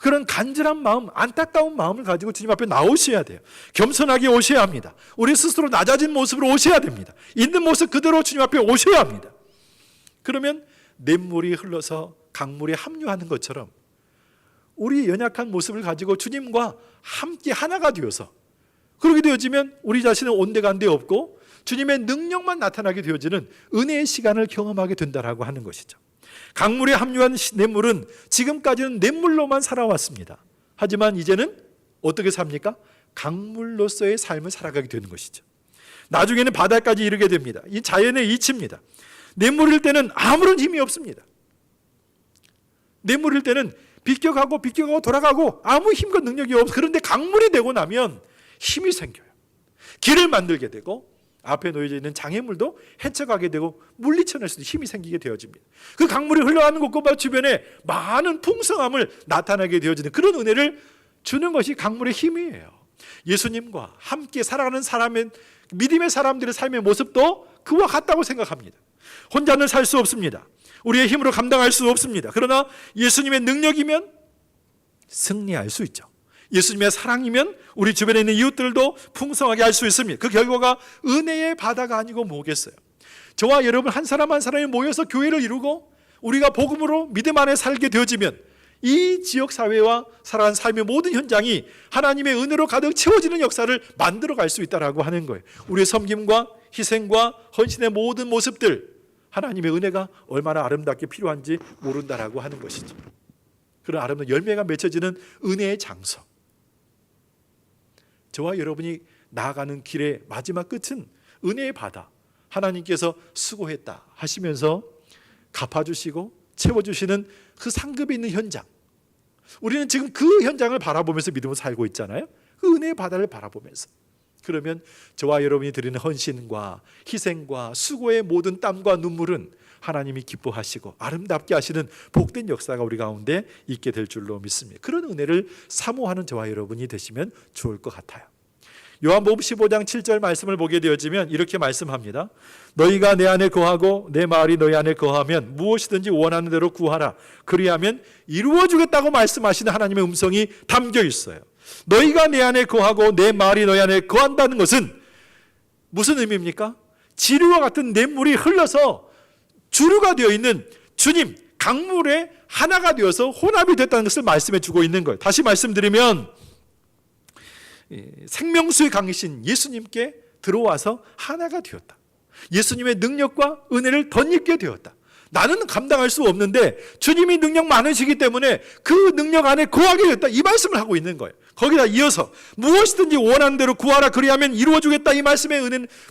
[SPEAKER 1] 그런 간절한 마음, 안타까운 마음을 가지고 주님 앞에 나오셔야 돼요. 겸손하게 오셔야 합니다. 우리 스스로 낮아진 모습으로 오셔야 됩니다. 있는 모습 그대로 주님 앞에 오셔야 합니다. 그러면 냇물이 흘러서 강물에 합류하는 것처럼 우리 연약한 모습을 가지고 주님과 함께 하나가 되어서, 그렇게 되어지면 우리 자신은 온데간데 없고 주님의 능력만 나타나게 되어지는 은혜의 시간을 경험하게 된다라고 하는 것이죠. 강물에 합류한 냇물은 지금까지는 냇물로만 살아왔습니다. 하지만 이제는 어떻게 삽니까? 강물로서의 삶을 살아가게 되는 것이죠. 나중에는 바다까지 이르게 됩니다. 이 자연의 이치입니다. 냇물일 때는 아무런 힘이 없습니다. 냇물일 때는 비껴가고 돌아가고 아무 힘과 능력이 없어. 그런데 강물이 되고 나면 힘이 생겨요. 길을 만들게 되고 앞에 놓여져 있는 장애물도 헤쳐가게 되고 물리쳐낼 수도 힘이 생기게 되어집니다. 그 강물이 흘러가는 곳과 주변에 많은 풍성함을 나타나게 되어지는 그런 은혜를 주는 것이 강물의 힘이에요. 예수님과 함께 살아가는 사람의, 믿음의 사람들의 삶의 모습도 그와 같다고 생각합니다. 혼자는 살 수 없습니다. 우리의 힘으로 감당할 수 없습니다. 그러나 예수님의 능력이면 승리할 수 있죠. 예수님의 사랑이면 우리 주변에 있는 이웃들도 풍성하게 할 수 있습니다. 그 결과가 은혜의 바다가 아니고 뭐겠어요? 저와 여러분 한 사람 한 사람이 모여서 교회를 이루고 우리가 복음으로 믿음 안에 살게 되어지면 이 지역사회와 살아가는 삶의 모든 현장이 하나님의 은혜로 가득 채워지는 역사를 만들어갈 수 있다고 하는 거예요. 우리의 섬김과 희생과 헌신의 모든 모습들, 하나님의 은혜가 얼마나 아름답게 필요한지 모른다라고 하는 것이죠. 그런 아름다운 열매가 맺혀지는 은혜의 장소. 저와 여러분이 나아가는 길의 마지막 끝은 은혜의 바다, 하나님께서 수고했다 하시면서 갚아주시고 채워주시는 그 상급이 있는 현장. 우리는 지금 그 현장을 바라보면서 믿음을 살고 있잖아요. 그 은혜의 바다를 바라보면서. 그러면 저와 여러분이 드리는 헌신과 희생과 수고의 모든 땀과 눈물은 하나님이 기뻐하시고 아름답게 하시는 복된 역사가 우리 가운데 있게 될 줄로 믿습니다. 그런 은혜를 사모하는 저와 여러분이 되시면 좋을 것 같아요. 요한복음 15장 7절 말씀을 보게 되어지면 이렇게 말씀합니다. 너희가 내 안에 거하고 내 말이 너희 안에 거하면 무엇이든지 원하는 대로 구하라. 그리하면 이루어주겠다고 말씀하시는 하나님의 음성이 담겨 있어요. 너희가 내 안에 거하고 내 말이 너희 안에 거한다는 것은 무슨 의미입니까? 지류와 같은 냇물이 흘러서 주류가 되어 있는 주님, 강물에 하나가 되어서 혼합이 됐다는 것을 말씀해 주고 있는 거예요. 다시 말씀드리면 생명수의 강이신 예수님께 들어와서 하나가 되었다. 예수님의 능력과 은혜를 덧입게 되었다. 나는 감당할 수 없는데 주님이 능력 많으시기 때문에 그 능력 안에 거하게 됐다. 이 말씀을 하고 있는 거예요. 거기다 이어서 무엇이든지 원하는 대로 구하라. 그리하면 이루어주겠다. 이 말씀의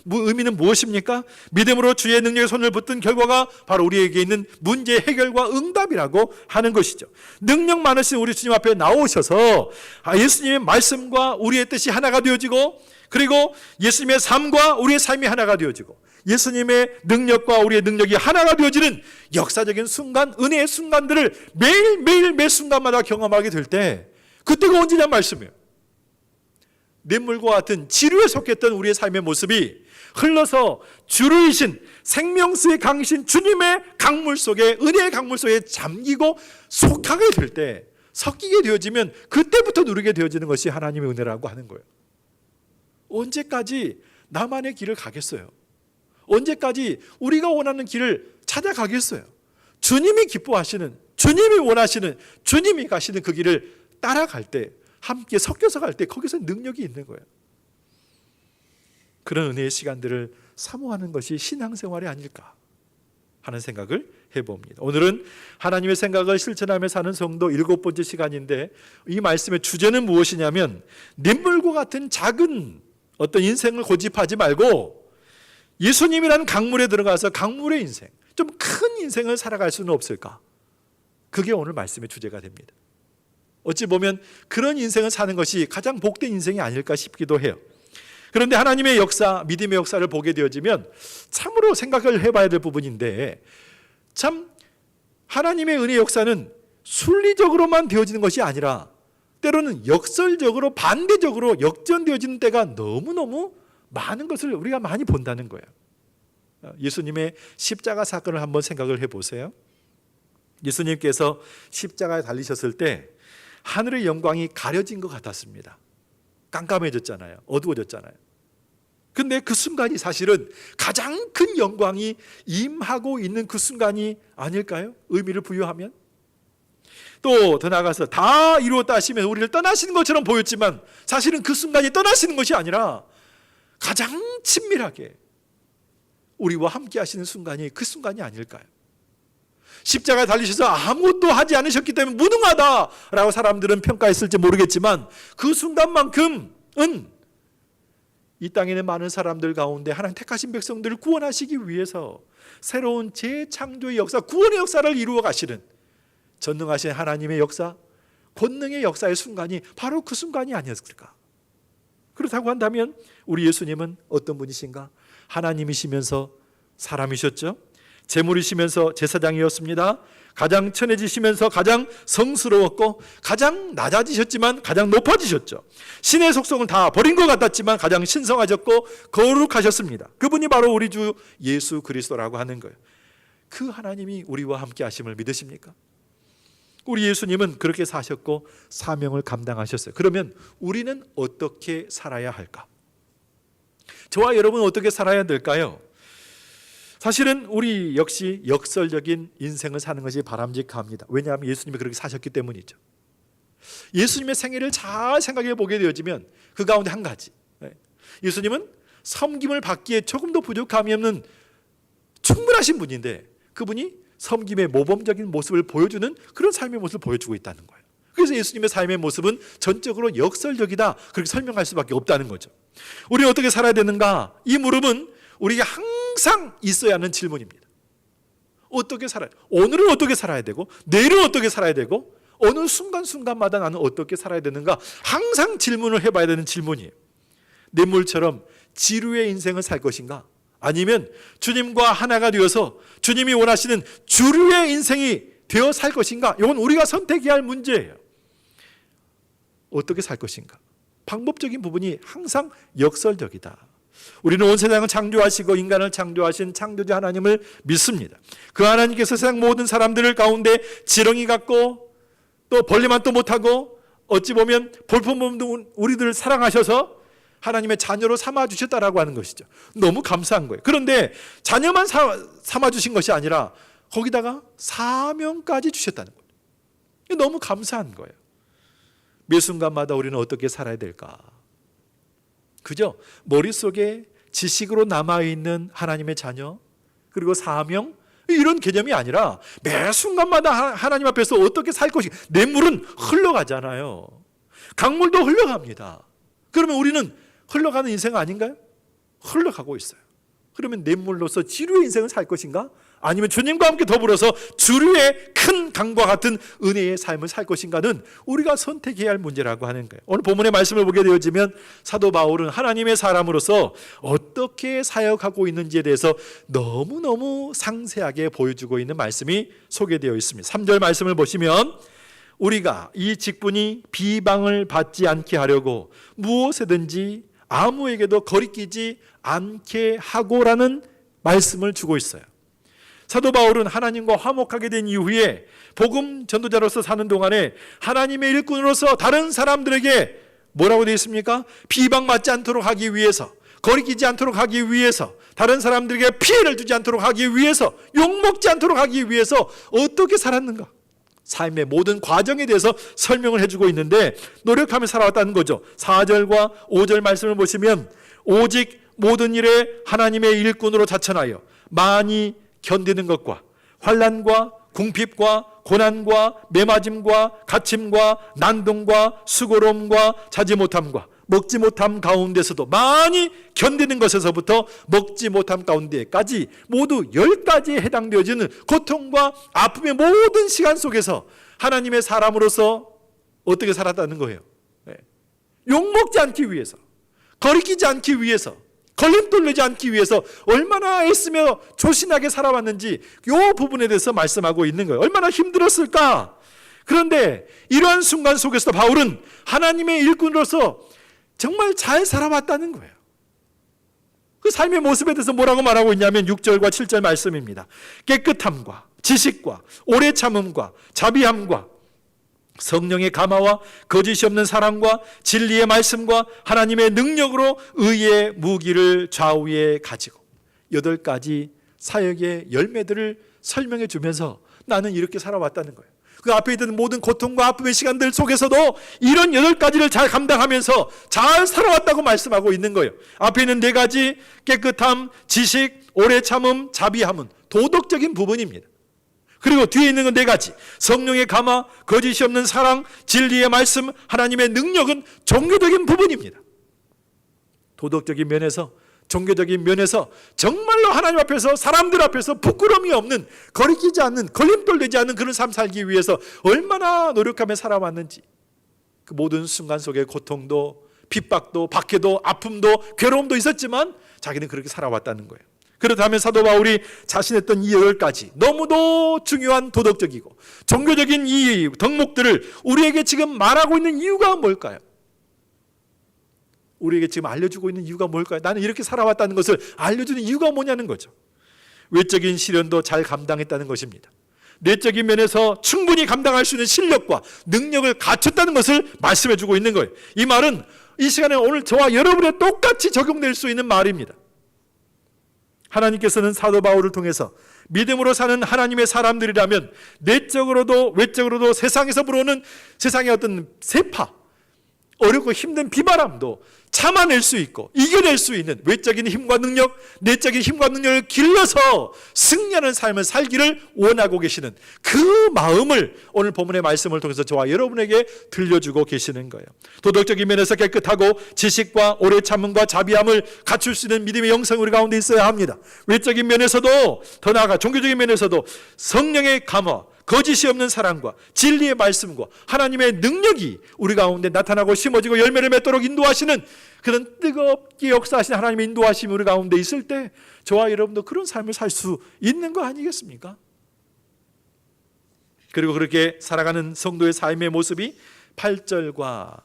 [SPEAKER 1] 의미는 무엇입니까? 믿음으로 주의 능력에 손을 붙든 결과가 바로 우리에게 있는 문제 해결과 응답이라고 하는 것이죠. 능력 많으신 우리 주님 앞에 나오셔서 예수님의 말씀과 우리의 뜻이 하나가 되어지고, 그리고 예수님의 삶과 우리의 삶이 하나가 되어지고, 예수님의 능력과 우리의 능력이 하나가 되어지는 역사적인 순간, 은혜의 순간들을 매일매일 매 순간마다 경험하게 될 때, 그때가 언제냐 말씀이에요. 냇물과 같은 지류에 속했던 우리의 삶의 모습이 흘러서 주류이신 생명수의 강이신 주님의 강물 속에, 은혜의 강물 속에 잠기고 속하게 될 때, 섞이게 되어지면 그때부터 누리게 되어지는 것이 하나님의 은혜라고 하는 거예요. 언제까지 나만의 길을 가겠어요? 언제까지 우리가 원하는 길을 찾아가겠어요? 주님이 기뻐하시는, 주님이 원하시는, 주님이 가시는 그 길을 따라갈 때, 함께 섞여서 갈 때 거기서 능력이 있는 거예요. 그런 은혜의 시간들을 사모하는 것이 신앙생활이 아닐까 하는 생각을 해봅니다. 오늘은 하나님의 생각을 실천하며 사는 성도 7번째 시간인데, 이 말씀의 주제는 무엇이냐면 냇물과 같은 작은 어떤 인생을 고집하지 말고 예수님이라는 강물에 들어가서 강물의 인생, 좀 큰 인생을 살아갈 수는 없을까? 그게 오늘 말씀의 주제가 됩니다. 어찌 보면 그런 인생을 사는 것이 가장 복된 인생이 아닐까 싶기도 해요. 그런데 하나님의 역사, 믿음의 역사를 보게 되어지면 참으로 생각을 해봐야 될 부분인데, 참 하나님의 은혜의 역사는 순리적으로만 되어지는 것이 아니라 때로는 역설적으로, 반대적으로 역전되어지는 때가 너무너무 많은 것을 우리가 많이 본다는 거예요. 예수님의 십자가 사건을 한번 생각을 해보세요. 예수님께서 십자가에 달리셨을 때 하늘의 영광이 가려진 것 같았습니다. 깜깜해졌잖아요. 어두워졌잖아요. 근데 그 순간이 사실은 가장 큰 영광이 임하고 있는 그 순간이 아닐까요? 의미를 부여하면. 또 더 나아가서 다 이루었다 하시면 우리를 떠나시는 것처럼 보였지만 사실은 그 순간이 떠나시는 것이 아니라 가장 친밀하게 우리와 함께 하시는 순간이 그 순간이 아닐까요? 십자가에 달리셔서 아무것도 하지 않으셨기 때문에 무능하다라고 사람들은 평가했을지 모르겠지만 그 순간만큼은 이 땅에 있는 많은 사람들 가운데 하나님 택하신 백성들을 구원하시기 위해서 새로운 재창조의 역사, 구원의 역사를 이루어 가시는 전능하신 하나님의 역사, 권능의 역사의 순간이 바로 그 순간이 아니었을까? 그렇다고 한다면 우리 예수님은 어떤 분이신가? 하나님이시면서 사람이셨죠. 제물이시면서 제사장이었습니다. 가장 천해지시면서 가장 성스러웠고 가장 낮아지셨지만 가장 높아지셨죠. 신의 속성을 다 버린 것 같았지만 가장 신성하셨고 거룩하셨습니다. 그분이 바로 우리 주 예수 그리스도라고 하는 거예요. 그 하나님이 우리와 함께 하심을 믿으십니까? 우리 예수님은 그렇게 사셨고 사명을 감당하셨어요. 그러면 우리는 어떻게 살아야 할까? 저와 여러분은 어떻게 살아야 될까요? 사실은 우리 역시 역설적인 인생을 사는 것이 바람직합니다. 왜냐하면 예수님이 그렇게 사셨기 때문이죠. 예수님의 생애를 잘 생각해 보게 되어지면 그 가운데 한 가지, 예수님은 섬김을 받기에 조금도 부족함이 없는 충분하신 분인데 그분이 섬김의 모범적인 모습을 보여주는 그런 삶의 모습을 보여주고 있다는 거예요. 그래서 예수님의 삶의 모습은 전적으로 역설적이다, 그렇게 설명할 수밖에 없다는 거죠. 우리는 어떻게 살아야 되는가? 이 물음은 우리가 항상 있어야 하는 질문입니다. 어떻게 살아야 돼? 오늘은 어떻게 살아야 되고 내일은 어떻게 살아야 되고 어느 순간순간마다 나는 어떻게 살아야 되는가? 항상 질문을 해봐야 되는 질문이에요. 냇물처럼 지루의 인생을 살 것인가? 아니면 주님과 하나가 되어서 주님이 원하시는 주류의 인생이 되어 살 것인가? 이건 우리가 선택해야 할 문제예요. 어떻게 살 것인가? 방법적인 부분이 항상 역설적이다. 우리는 온 세상을 창조하시고 인간을 창조하신 창조주 하나님을 믿습니다. 그 하나님께서 세상 모든 사람들을 가운데 지렁이 같고 또 벌레만 또 못하고 어찌 보면 볼품없는 우리들을 사랑하셔서 하나님의 자녀로 삼아주셨다라고 하는 것이죠. 너무 감사한 거예요. 그런데 자녀만 삼아주신 것이 아니라 거기다가 사명까지 주셨다는 거예요. 너무 감사한 거예요. 매 순간마다 우리는 어떻게 살아야 될까? 그죠? 머릿속에 지식으로 남아있는 하나님의 자녀 그리고 사명 이런 개념이 아니라 매 순간마다 하나님 앞에서 어떻게 살 것인가. 냇물은 흘러가잖아요. 강물도 흘러갑니다. 그러면 우리는 흘러가는 인생 아닌가요? 흘러가고 있어요. 그러면 냇물로서 지류의 인생을 살 것인가? 아니면 주님과 함께 더불어서 주류의 큰 강과 같은 은혜의 삶을 살 것인가는 우리가 선택해야 할 문제라고 하는 거예요. 오늘 본문의 말씀을 보게 되어지면 사도 바울은 하나님의 사람으로서 어떻게 사역하고 있는지에 대해서 너무너무 상세하게 보여주고 있는 말씀이 소개되어 있습니다. 3절 말씀을 보시면 우리가 이 직분이 비방을 받지 않게 하려고 무엇이든지 아무에게도 거리끼지 않게 하고라는 말씀을 주고 있어요. 사도 바울은 하나님과 화목하게 된 이후에 복음 전도자로서 사는 동안에 하나님의 일꾼으로서 다른 사람들에게 뭐라고 되어 있습니까? 비방받지 않도록 하기 위해서, 거리끼지 않도록 하기 위해서, 다른 사람들에게 피해를 주지 않도록 하기 위해서, 욕먹지 않도록 하기 위해서 어떻게 살았는가? 삶의 모든 과정에 대해서 설명을 해주고 있는데 노력하며 살아왔다는 거죠. 4절과 5절 말씀을 보시면 오직 모든 일에 하나님의 일꾼으로 자천하여 많이 견디는 것과 환난과 궁핍과 고난과 매맞음과 갇힘과 난동과 수고로움과 자지 못함과 먹지 못함 가운데서도 많이 견디는 것에서부터 먹지 못함 가운데까지 모두 10가지에 해당되어지는 고통과 아픔의 모든 시간 속에서 하나님의 사람으로서 어떻게 살았다는 거예요? 욕먹지 않기 위해서, 거리끼지 않기 위해서, 걸림돌 내지 않기 위해서 얼마나 애쓰며 조신하게 살아왔는지 이 부분에 대해서 말씀하고 있는 거예요. 얼마나 힘들었을까? 그런데 이러한 순간 속에서 바울은 하나님의 일꾼으로서 정말 잘 살아왔다는 거예요. 그 삶의 모습에 대해서 뭐라고 말하고 있냐면 6절과 7절 말씀입니다. 깨끗함과 지식과 오래 참음과 자비함과 성령의 감화와 거짓이 없는 사랑과 진리의 말씀과 하나님의 능력으로 의의 무기를 좌우에 가지고 8가지 사역의 열매들을 설명해 주면서 나는 이렇게 살아왔다는 거예요. 그 앞에 있던 모든 고통과 아픔의 시간들 속에서도 이런 8가지를 잘 감당하면서 잘 살아왔다고 말씀하고 있는 거예요. 앞에 있는 4가지 깨끗함, 지식, 오래 참음, 자비함은 도덕적인 부분입니다. 그리고 뒤에 있는 건 4가지 성령의 감화, 거짓이 없는 사랑, 진리의 말씀, 하나님의 능력은 종교적인 부분입니다. 도덕적인 면에서, 종교적인 면에서 정말로 하나님 앞에서, 사람들 앞에서 부끄러움이 없는, 거리끼지 않는, 걸림돌 되지 않는 그런 삶 살기 위해서 얼마나 노력하며 살아왔는지, 그 모든 순간 속에 고통도 핍박도 박해도 아픔도 괴로움도 있었지만 자기는 그렇게 살아왔다는 거예요. 그렇다면 사도 바울이 자신했던 이 8가지 너무도 중요한 도덕적이고 종교적인 이 덕목들을 우리에게 지금 말하고 있는 이유가 뭘까요? 우리에게 지금 알려주고 있는 이유가 뭘까요? 나는 이렇게 살아왔다는 것을 알려주는 이유가 뭐냐는 거죠. 외적인 시련도 잘 감당했다는 것입니다. 내적인 면에서 충분히 감당할 수 있는 실력과 능력을 갖췄다는 것을 말씀해주고 있는 거예요. 이 말은 이 시간에 오늘 저와 여러분에 똑같이 적용될 수 있는 말입니다. 하나님께서는 사도 바울을 통해서 믿음으로 사는 하나님의 사람들이라면 내적으로도 외적으로도 세상에서 불어오는 세상의 어떤 세파, 어렵고 힘든 비바람도 참아낼 수 있고 이겨낼 수 있는 외적인 힘과 능력, 내적인 힘과 능력을 길러서 승리하는 삶을 살기를 원하고 계시는 그 마음을 오늘 본문의 말씀을 통해서 저와 여러분에게 들려주고 계시는 거예요. 도덕적인 면에서 깨끗하고 지식과 오래 참음과 자비함을 갖출 수 있는 믿음의 영성이 우리 가운데 있어야 합니다. 외적인 면에서도 더 나아가 종교적인 면에서도 성령의 감화, 거짓이 없는 사랑과 진리의 말씀과 하나님의 능력이 우리 가운데 나타나고 심어지고 열매를 맺도록 인도하시는 그런 뜨겁게 역사하신 하나님의 인도하심이 우리 가운데 있을 때 저와 여러분도 그런 삶을 살 수 있는 거 아니겠습니까? 그리고 그렇게 살아가는 성도의 삶의 모습이 8절과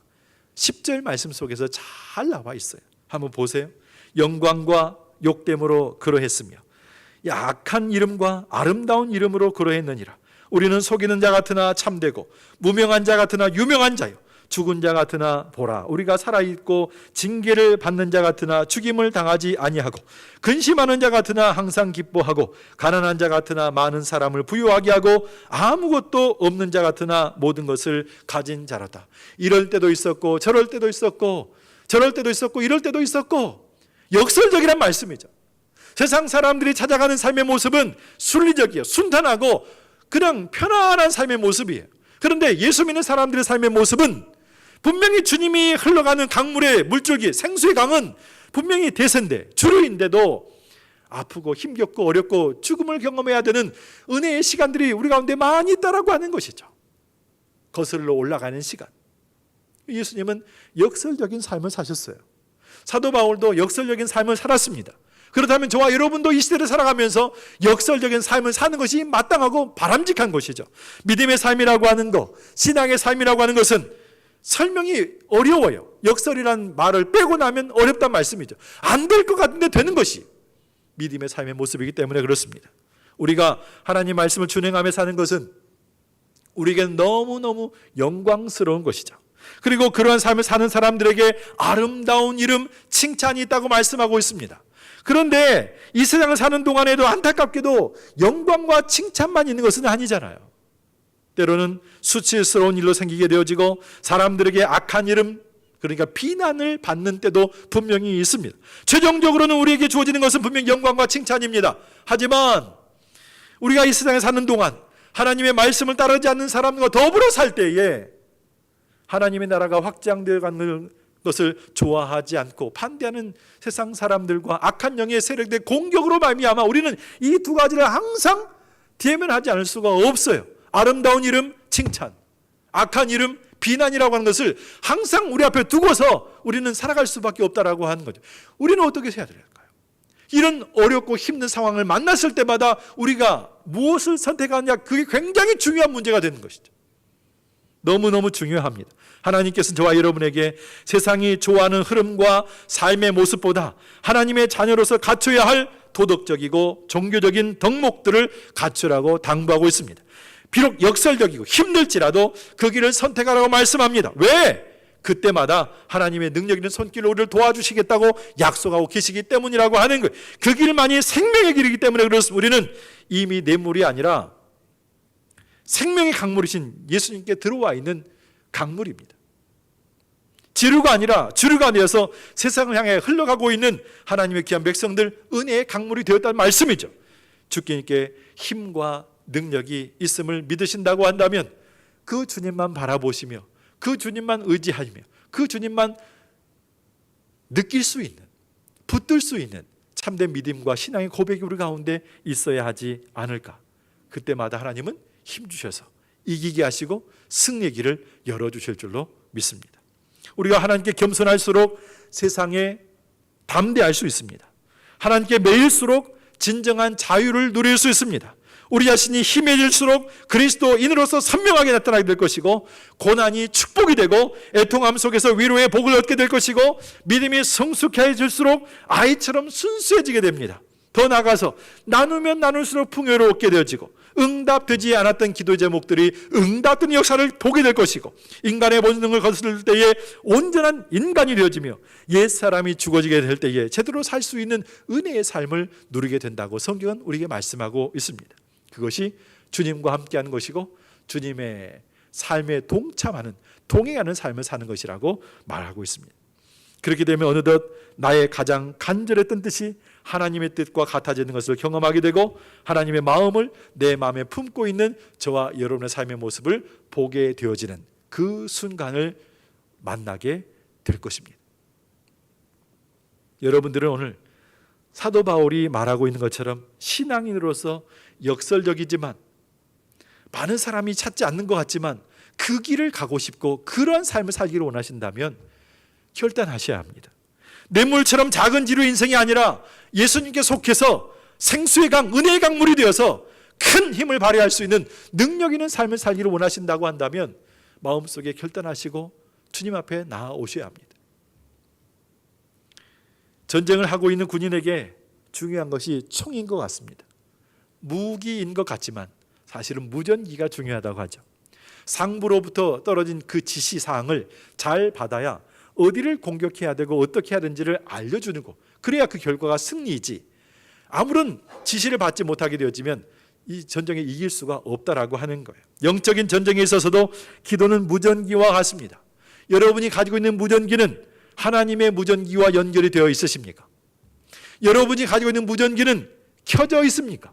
[SPEAKER 1] 10절 말씀 속에서 잘 나와 있어요. 한번 보세요. 영광과 욕됨으로 그러했으며 약한 이름과 아름다운 이름으로 그러했느니라. 우리는 속이는 자 같으나 참되고 무명한 자 같으나 유명한 자요 죽은 자 같으나 보라 우리가 살아있고 징계를 받는 자 같으나 죽임을 당하지 아니하고 근심하는 자 같으나 항상 기뻐하고 가난한 자 같으나 많은 사람을 부유하게 하고 아무것도 없는 자 같으나 모든 것을 가진 자라다. 이럴 때도 있었고 저럴 때도 있었고 저럴 때도 있었고 이럴 때도 있었고 역설적이란 말씀이죠. 세상 사람들이 찾아가는 삶의 모습은 순리적이에요. 순탄하고 그냥 편안한 삶의 모습이에요. 그런데 예수 믿는 사람들의 삶의 모습은 분명히 주님이 흘러가는 강물의 물줄기, 생수의 강은 분명히 대세인데 주류인데도 아프고 힘겹고 어렵고 죽음을 경험해야 되는 은혜의 시간들이 우리 가운데 많이 있다라고 하는 것이죠. 거슬러 올라가는 시간. 예수님은 역설적인 삶을 사셨어요. 사도 바울도 역설적인 삶을 살았습니다. 그렇다면 저와 여러분도 이 시대를 살아가면서 역설적인 삶을 사는 것이 마땅하고 바람직한 것이죠. 믿음의 삶이라고 하는 것, 신앙의 삶이라고 하는 것은 설명이 어려워요. 역설이라는 말을 빼고 나면 어렵단 말씀이죠. 안 될 것 같은데 되는 것이 믿음의 삶의 모습이기 때문에 그렇습니다. 우리가 하나님 말씀을 준행하며 사는 것은 우리에게는 너무너무 영광스러운 것이죠. 그리고 그러한 삶을 사는 사람들에게 아름다운 이름, 칭찬이 있다고 말씀하고 있습니다. 그런데 이 세상을 사는 동안에도 안타깝게도 영광과 칭찬만 있는 것은 아니잖아요. 때로는 수치스러운 일로 생기게 되어지고 사람들에게 악한 이름, 그러니까 비난을 받는 때도 분명히 있습니다. 최종적으로는 우리에게 주어지는 것은 분명히 영광과 칭찬입니다. 하지만 우리가 이 세상에 사는 동안 하나님의 말씀을 따르지 않는 사람과 더불어 살 때에 하나님의 나라가 확장되어 가는 것을 좋아하지 않고 반대하는 세상 사람들과 악한 영의 세력들의 공격으로 말미암아 우리는 이 2가지를 항상 대면하지 않을 수가 없어요. 아름다운 이름 칭찬, 악한 이름 비난이라고 하는 것을 항상 우리 앞에 두고서 우리는 살아갈 수밖에 없다라고 하는 거죠. 우리는 어떻게 해야 될까요? 이런 어렵고 힘든 상황을 만났을 때마다 우리가 무엇을 선택하느냐, 그게 굉장히 중요한 문제가 되는 것이죠. 너무너무 중요합니다. 하나님께서는 저와 여러분에게 세상이 좋아하는 흐름과 삶의 모습보다 하나님의 자녀로서 갖춰야 할 도덕적이고 종교적인 덕목들을 갖추라고 당부하고 있습니다. 비록 역설적이고 힘들지라도 그 길을 선택하라고 말씀합니다. 왜? 그때마다 하나님의 능력 있는 손길로 우리를 도와주시겠다고 약속하고 계시기 때문이라고 하는 거예요. 그 길만이 생명의 길이기 때문에 그렇습니다. 우리는 이미 냇물이 아니라 생명의 강물이신 예수님께 들어와 있는 강물입니다. 지류가 아니라 주류가 되어서 세상을 향해 흘러가고 있는 하나님의 귀한 백성들, 은혜의 강물이 되었다는 말씀이죠. 주님께 힘과 능력이 있음을 믿으신다고 한다면 그 주님만 바라보시며 그 주님만 의지하며 그 주님만 느낄 수 있는, 붙들 수 있는 참된 믿음과 신앙의 고백이 우리 가운데 있어야 하지 않을까. 그때마다 하나님은 힘주셔서 이기게 하시고 승리의 길을 열어주실 줄로 믿습니다. 우리가 하나님께 겸손할수록 세상에 담대할 수 있습니다. 하나님께 매일수록 진정한 자유를 누릴 수 있습니다. 우리 자신이 힘해질수록 그리스도인으로서 선명하게 나타나게 될 것이고, 고난이 축복이 되고 애통함 속에서 위로의 복을 얻게 될 것이고, 믿음이 성숙해질수록 아이처럼 순수해지게 됩니다. 더 나아가서 나누면 나눌수록 풍요롭게 되어지고, 응답되지 않았던 기도 제목들이 응답된 역사를 보게 될 것이고, 인간의 본능을 거스를 때에 온전한 인간이 되어지며 옛사람이 죽어지게 될 때에 제대로 살 수 있는 은혜의 삶을 누리게 된다고 성경은 우리에게 말씀하고 있습니다. 그것이 주님과 함께하는 것이고 주님의 삶에 동참하는, 동행하는 삶을 사는 것이라고 말하고 있습니다. 그렇게 되면 어느덧 나의 가장 간절했던 뜻이 하나님의 뜻과 같아지는 것을 경험하게 되고, 하나님의 마음을 내 마음에 품고 있는 저와 여러분의 삶의 모습을 보게 되어지는 그 순간을 만나게 될 것입니다. 여러분들은 오늘 사도 바울이 말하고 있는 것처럼 신앙인으로서 역설적이지만 많은 사람이 찾지 않는 것 같지만 그 길을 가고 싶고 그러한 삶을 살기를 원하신다면 결단하셔야 합니다. 냇물처럼 작은 지루 인생이 아니라 예수님께 속해서 생수의 강, 은혜의 강물이 되어서 큰 힘을 발휘할 수 있는 능력 있는 삶을 살기를 원하신다고 한다면 마음속에 결단하시고 주님 앞에 나아오셔야 합니다. 전쟁을 하고 있는 군인에게 중요한 것이 총인 것 같습니다. 무기인 것 같지만 사실은 무전기가 중요하다고 하죠. 상부로부터 떨어진 그 지시사항을 잘 받아야 어디를 공격해야 되고 어떻게 해야 되는지를 알려주는 거, 그래야 그 결과가 승리이지, 아무런 지시를 받지 못하게 되어지면 이 전쟁에 이길 수가 없다라고 하는 거예요. 영적인 전쟁에 있어서도 기도는 무전기와 같습니다. 여러분이 가지고 있는 무전기는 하나님의 무전기와 연결이 되어 있으십니까? 여러분이 가지고 있는 무전기는 켜져 있습니까?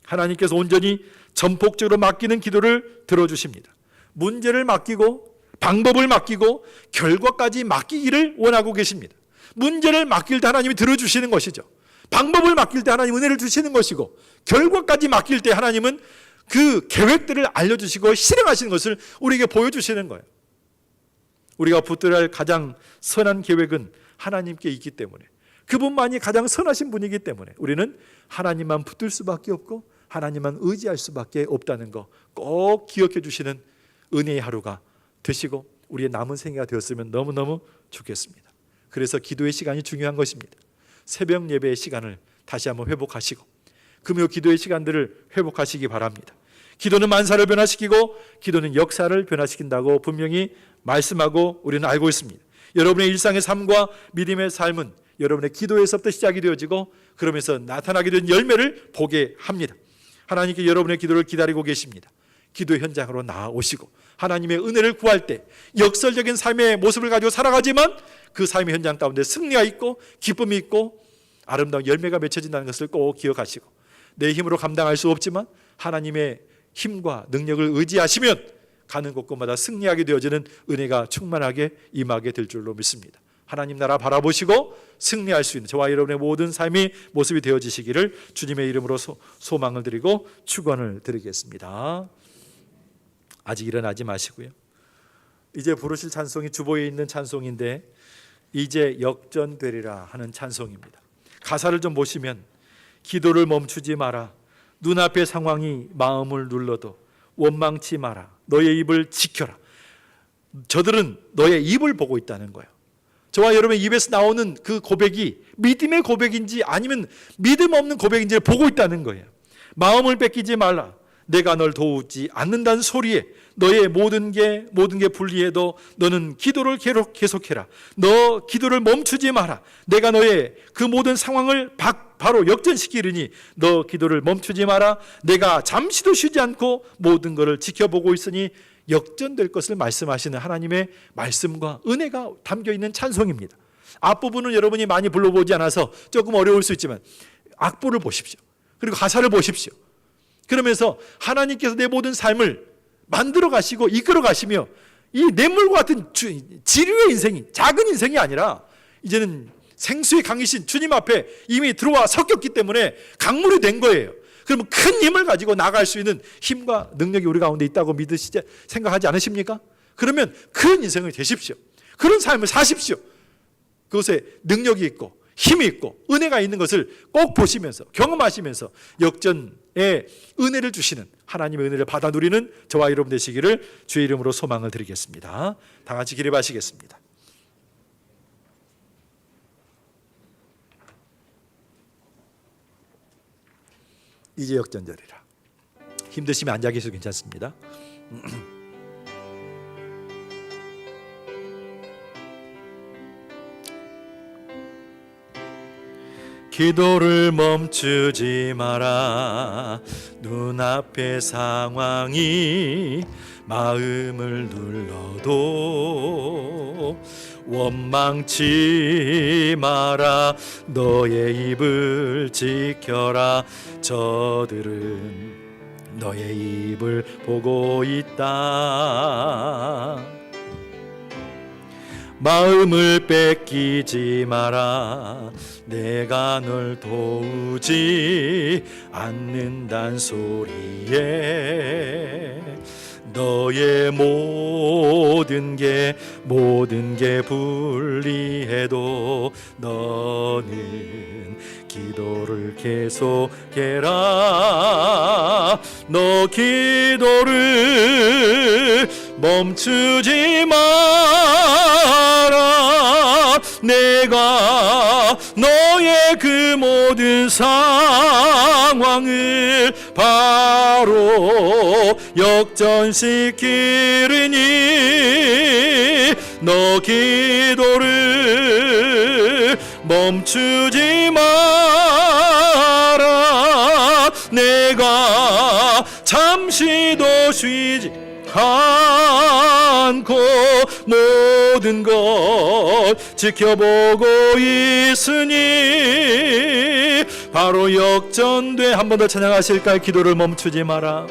[SPEAKER 1] 하나님께서 온전히 전폭적으로 맡기는 기도를 들어주십니다. 문제를 맡기고 방법을 맡기고 결과까지 맡기기를 원하고 계십니다. 문제를 맡길 때 하나님이 들어주시는 것이죠. 방법을 맡길 때 하나님 은혜를 주시는 것이고, 결과까지 맡길 때 하나님은 그 계획들을 알려주시고 실행하시는 것을 우리에게 보여주시는 거예요. 우리가 붙들어야 할 가장 선한 계획은 하나님께 있기 때문에, 그분만이 가장 선하신 분이기 때문에 우리는 하나님만 붙들 수밖에 없고 하나님만 의지할 수밖에 없다는 거 꼭 기억해 주시는 은혜의 하루가 되시고 우리의 남은 생애가 되었으면 너무너무 좋겠습니다. 그래서 기도의 시간이 중요한 것입니다. 새벽 예배의 시간을 다시 한번 회복하시고 금요 기도의 시간들을 회복하시기 바랍니다. 기도는 만사를 변화시키고 기도는 역사를 변화시킨다고 분명히 말씀하고 우리는 알고 있습니다. 여러분의 일상의 삶과 믿음의 삶은 여러분의 기도에서부터 시작이 되어지고 그러면서 나타나게 된 열매를 보게 합니다. 하나님께 여러분의 기도를 기다리고 계십니다. 기도 현장으로 나아오시고 하나님의 은혜를 구할 때 역설적인 삶의 모습을 가지고 살아가지만 그 삶의 현장 가운데 승리가 있고 기쁨이 있고 아름다운 열매가 맺혀진다는 것을 꼭 기억하시고, 내 힘으로 감당할 수 없지만 하나님의 힘과 능력을 의지하시면 가는 곳곳마다 승리하게 되어지는 은혜가 충만하게 임하게 될 줄로 믿습니다. 하나님 나라 바라보시고 승리할 수 있는 저와 여러분의 모든 삶이 모습이 되어지시기를 주님의 이름으로 소망을 드리고 축원을 드리겠습니다. 아직 일어나지 마시고요. 이제 부르실 찬송이 주보에 있는 찬송인데 이제 역전되리라 하는 찬송입니다. 가사를 좀 보시면 기도를 멈추지 마라. 눈앞의 상황이 마음을 눌러도 원망치 마라. 너의 입을 지켜라. 저들은 너의 입을 보고 있다는 거예요. 저와 여러분의 입에서 나오는 그 고백이 믿음의 고백인지 아니면 믿음 없는 고백인지를 보고 있다는 거예요. 마음을 뺏기지 말라. 내가 널 도우지 않는다는 소리에 너의 모든 게 불리해도 너는 기도를 계속해라. 너 기도를 멈추지 마라. 내가 너의 그 모든 상황을 바로 역전시키리니 너 기도를 멈추지 마라. 내가 잠시도 쉬지 않고 모든 것을 지켜보고 있으니 역전될 것을 말씀하시는 하나님의 말씀과 은혜가 담겨있는 찬송입니다. 앞부분은 여러분이 많이 불러보지 않아서 조금 어려울 수 있지만 악보를 보십시오. 그리고 가사를 보십시오. 그러면서 하나님께서 내 모든 삶을 만들어 가시고 이끌어 가시며 이 냇물과 같은 지류의 인생이 작은 인생이 아니라 이제는 생수의 강이신 주님 앞에 이미 들어와 섞였기 때문에 강물이 된 거예요. 그러면 큰 힘을 가지고 나갈 수 있는 힘과 능력이 우리 가운데 있다고 믿으시지 생각하지 않으십니까? 그러면 큰 인생을 되십시오. 그런 삶을 사십시오. 그것에 능력이 있고 힘이 있고 은혜가 있는 것을 꼭 보시면서 경험하시면서 역전의 은혜를 주시는 하나님의 은혜를 받아 누리는 저와 여러분 되시기를 주의 이름으로 소망을 드리겠습니다. 다 같이 기립하시겠습니다. 이제 역전되리라. 힘드시면 앉아 계셔도 괜찮습니다. 기도를 멈추지 마라. 눈앞의 상황이 마음을 눌러도 원망치 마라. 너의 입을 지켜라. 저들은 너의 입을 보고 있다. 마음을 뺏기지 마라. 내가 널 도우지 않는단 소리에 너의 모든 게 불리해도 너는 기도를 계속해라. 너 기도를 멈추지 마라. 내가 너의 그 모든 상황을 바로 역전시키리니 너 기도를 멈추지 마라. 내가 잠시도 쉬지 않고 모든 것 지켜보고 있으니 바로 역전돼. 한 번 더 찬양하실까요? 기도를 멈추지 마라.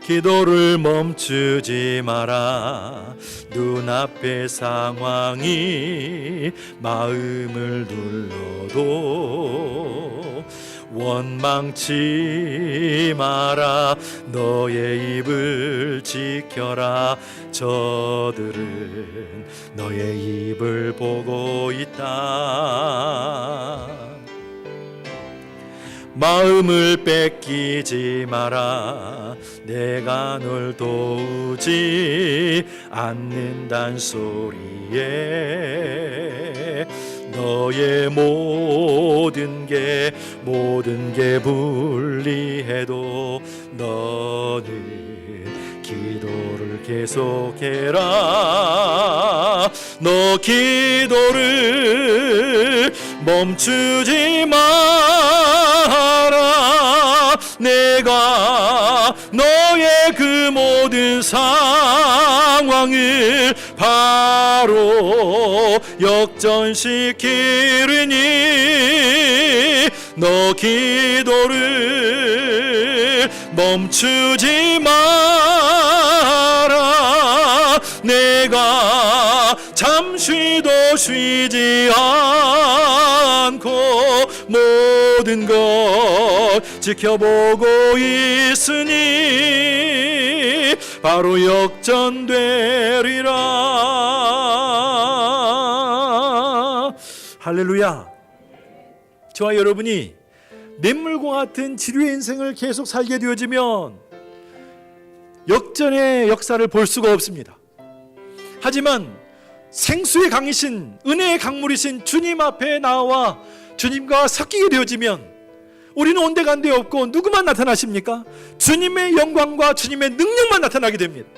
[SPEAKER 1] 기도를 멈추지 마라. 눈앞의 상황이 마음을 눌러도 원망치 마라. 너의 입을 지켜라. 저들은 너의 입을 보고 있다. 마음을 뺏기지 마라. 내가 널 도우지 않는단 소리에 너의 모든 게 불리해도 너는 기도를 계속해라. 너 기도를 멈추지 마라. 내가 너의 그 모든 상황을 바로 역전시키리니 너 기도를 멈추지 마라. 내가 잠시도 쉬지 않고 모든 것 지켜보고 있으니 바로 역전되리라. 할렐루야. 저와 여러분이 냇물과 같은 치료의 인생을 계속 살게 되어지면 역전의 역사를 볼 수가 없습니다. 하지만 생수의 강이신 은혜의 강물이신 주님 앞에 나와 주님과 섞이게 되어지면 우리는 온데간데 없고 누구만 나타나십니까? 주님의 영광과 주님의 능력만 나타나게 됩니다.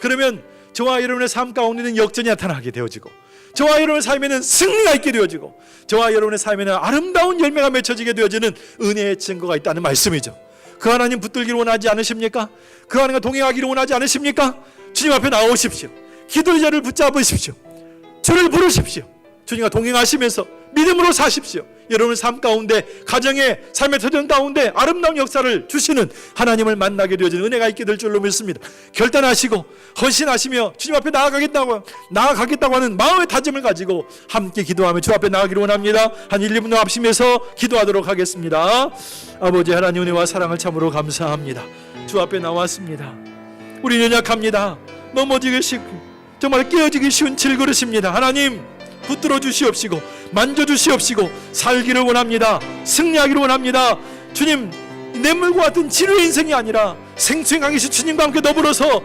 [SPEAKER 1] 그러면 저와 여러분의 삶 가운데는 역전이 나타나게 되어지고, 저와 여러분의 삶에는 승리가 있게 되어지고, 저와 여러분의 삶에는 아름다운 열매가 맺혀지게 되어지는 은혜의 증거가 있다는 말씀이죠. 그 하나님 붙들기를 원하지 않으십니까? 그 하나님과 동행하기를 원하지 않으십니까? 주님 앞에 나오십시오. 기도의 자를 붙잡으십시오. 주를 부르십시오. 주님과 동행하시면서 믿음으로 사십시오. 여러분의 삶 가운데, 가정의 삶의 터전 가운데 아름다운 역사를 주시는 하나님을 만나게 되어지는 은혜가 있게 될 줄로 믿습니다. 결단하시고 헌신하시며 주님 앞에 나아가겠다고 하는 마음의 다짐을 가지고 함께 기도하며 주 앞에 나아가기를 원합니다. 한 1, 2분 앞심해서 기도하도록 하겠습니다. 아버지 하나님, 은혜와 사랑을 참으로 감사합니다. 주 앞에 나왔습니다. 우리 연약합니다. 넘어지기 쉽고 정말 깨어지기 쉬운 질그릇입니다. 하나님, 붙들어 주시옵시고 만져주시옵시고 살기를 원합니다. 승리하기를 원합니다. 주님, 냇물과 같은 치료의 인생이 아니라 생수의 강이신 주님과 함께 더불어서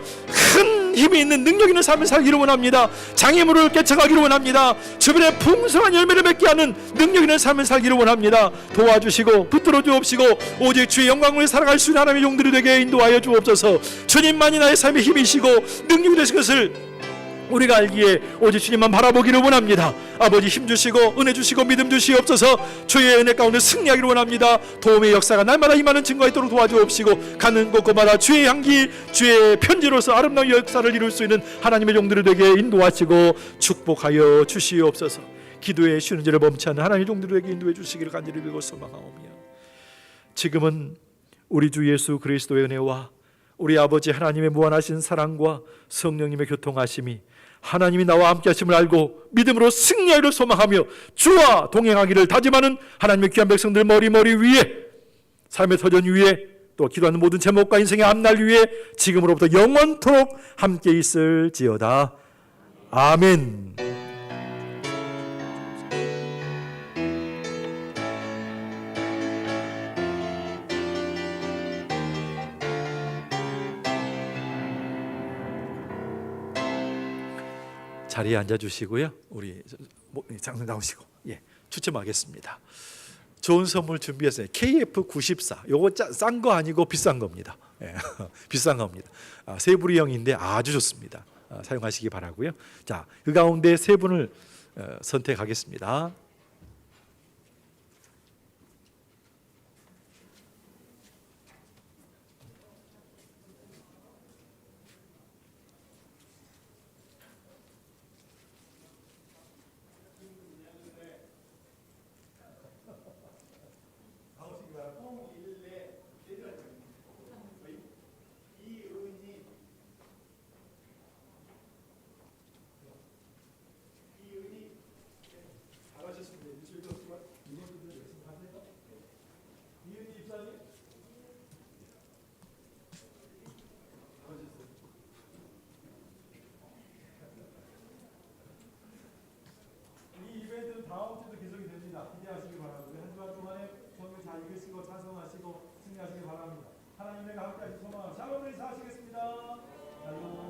[SPEAKER 1] 큰 힘이 있는 능력 있는 삶을 살기를 원합니다. 장애물을 깨쳐가기를 원합니다. 주변에 풍성한 열매를 맺게 하는 능력 있는 삶을 살기를 원합니다. 도와주시고 붙들어 주옵시고 오직 주의 영광을 살아갈 수 있는 하나님의 종들이 되게 인도하여 주옵소서. 주님만이 나의 삶의 힘이시고 능력이 되신 것을 우리가 알기에 오직 주님만 바라보기를 원합니다. 아버지, 힘주시고 은혜 주시고 믿음 주시옵소서. 주의 은혜 가운데 승리하기를 원합니다. 도움의 역사가 날마다 임하는 증거가 있도록 도와주옵시고 가는 곳곳마다 주의 향기, 주의 편지로서 아름다운 역사를 이룰 수 있는 하나님의 종들이 되게 인도하시고 축복하여 주시옵소서. 기도의 쉬는 죄를 범치 않는 하나님의 종들에게 인도해 주시기를 간절히 빌고 소망하오며, 지금은 우리 주 예수 그리스도의 은혜와 우리 아버지 하나님의 무한하신 사랑과 성령님의 교통하심이 하나님이 나와 함께 하심을 알고 믿음으로 승리하기를 소망하며 주와 동행하기를 다짐하는 하나님의 귀한 백성들 머리 위에, 삶의 터전 위에, 또 기도하는 모든 제목과 인생의 앞날 위에 지금으로부터 영원토록 함께 있을지어다. 아멘. 자리에 앉아주시고요. 우리 장로 나오시고 추첨하겠습니다. 좋은 선물 준비했어요. KF94. 요거 싼 거 아니고 비싼 겁니다. 비싼 겁니다. 세부리형인데 아주 좋습니다. 사용하시기 바라고요. 자, 그 가운데 세 분을 선택하겠습니다. 다음 주도 계속이 됩니다. 기대하시기 바라고요. 한 주간 동안에 성경 잘 읽으시고 찬송하시고 승리하시기 바랍니다. 하나님과 함께 하시기 소망합니다. 샬롬을 인사하시겠습니다. 샬롬.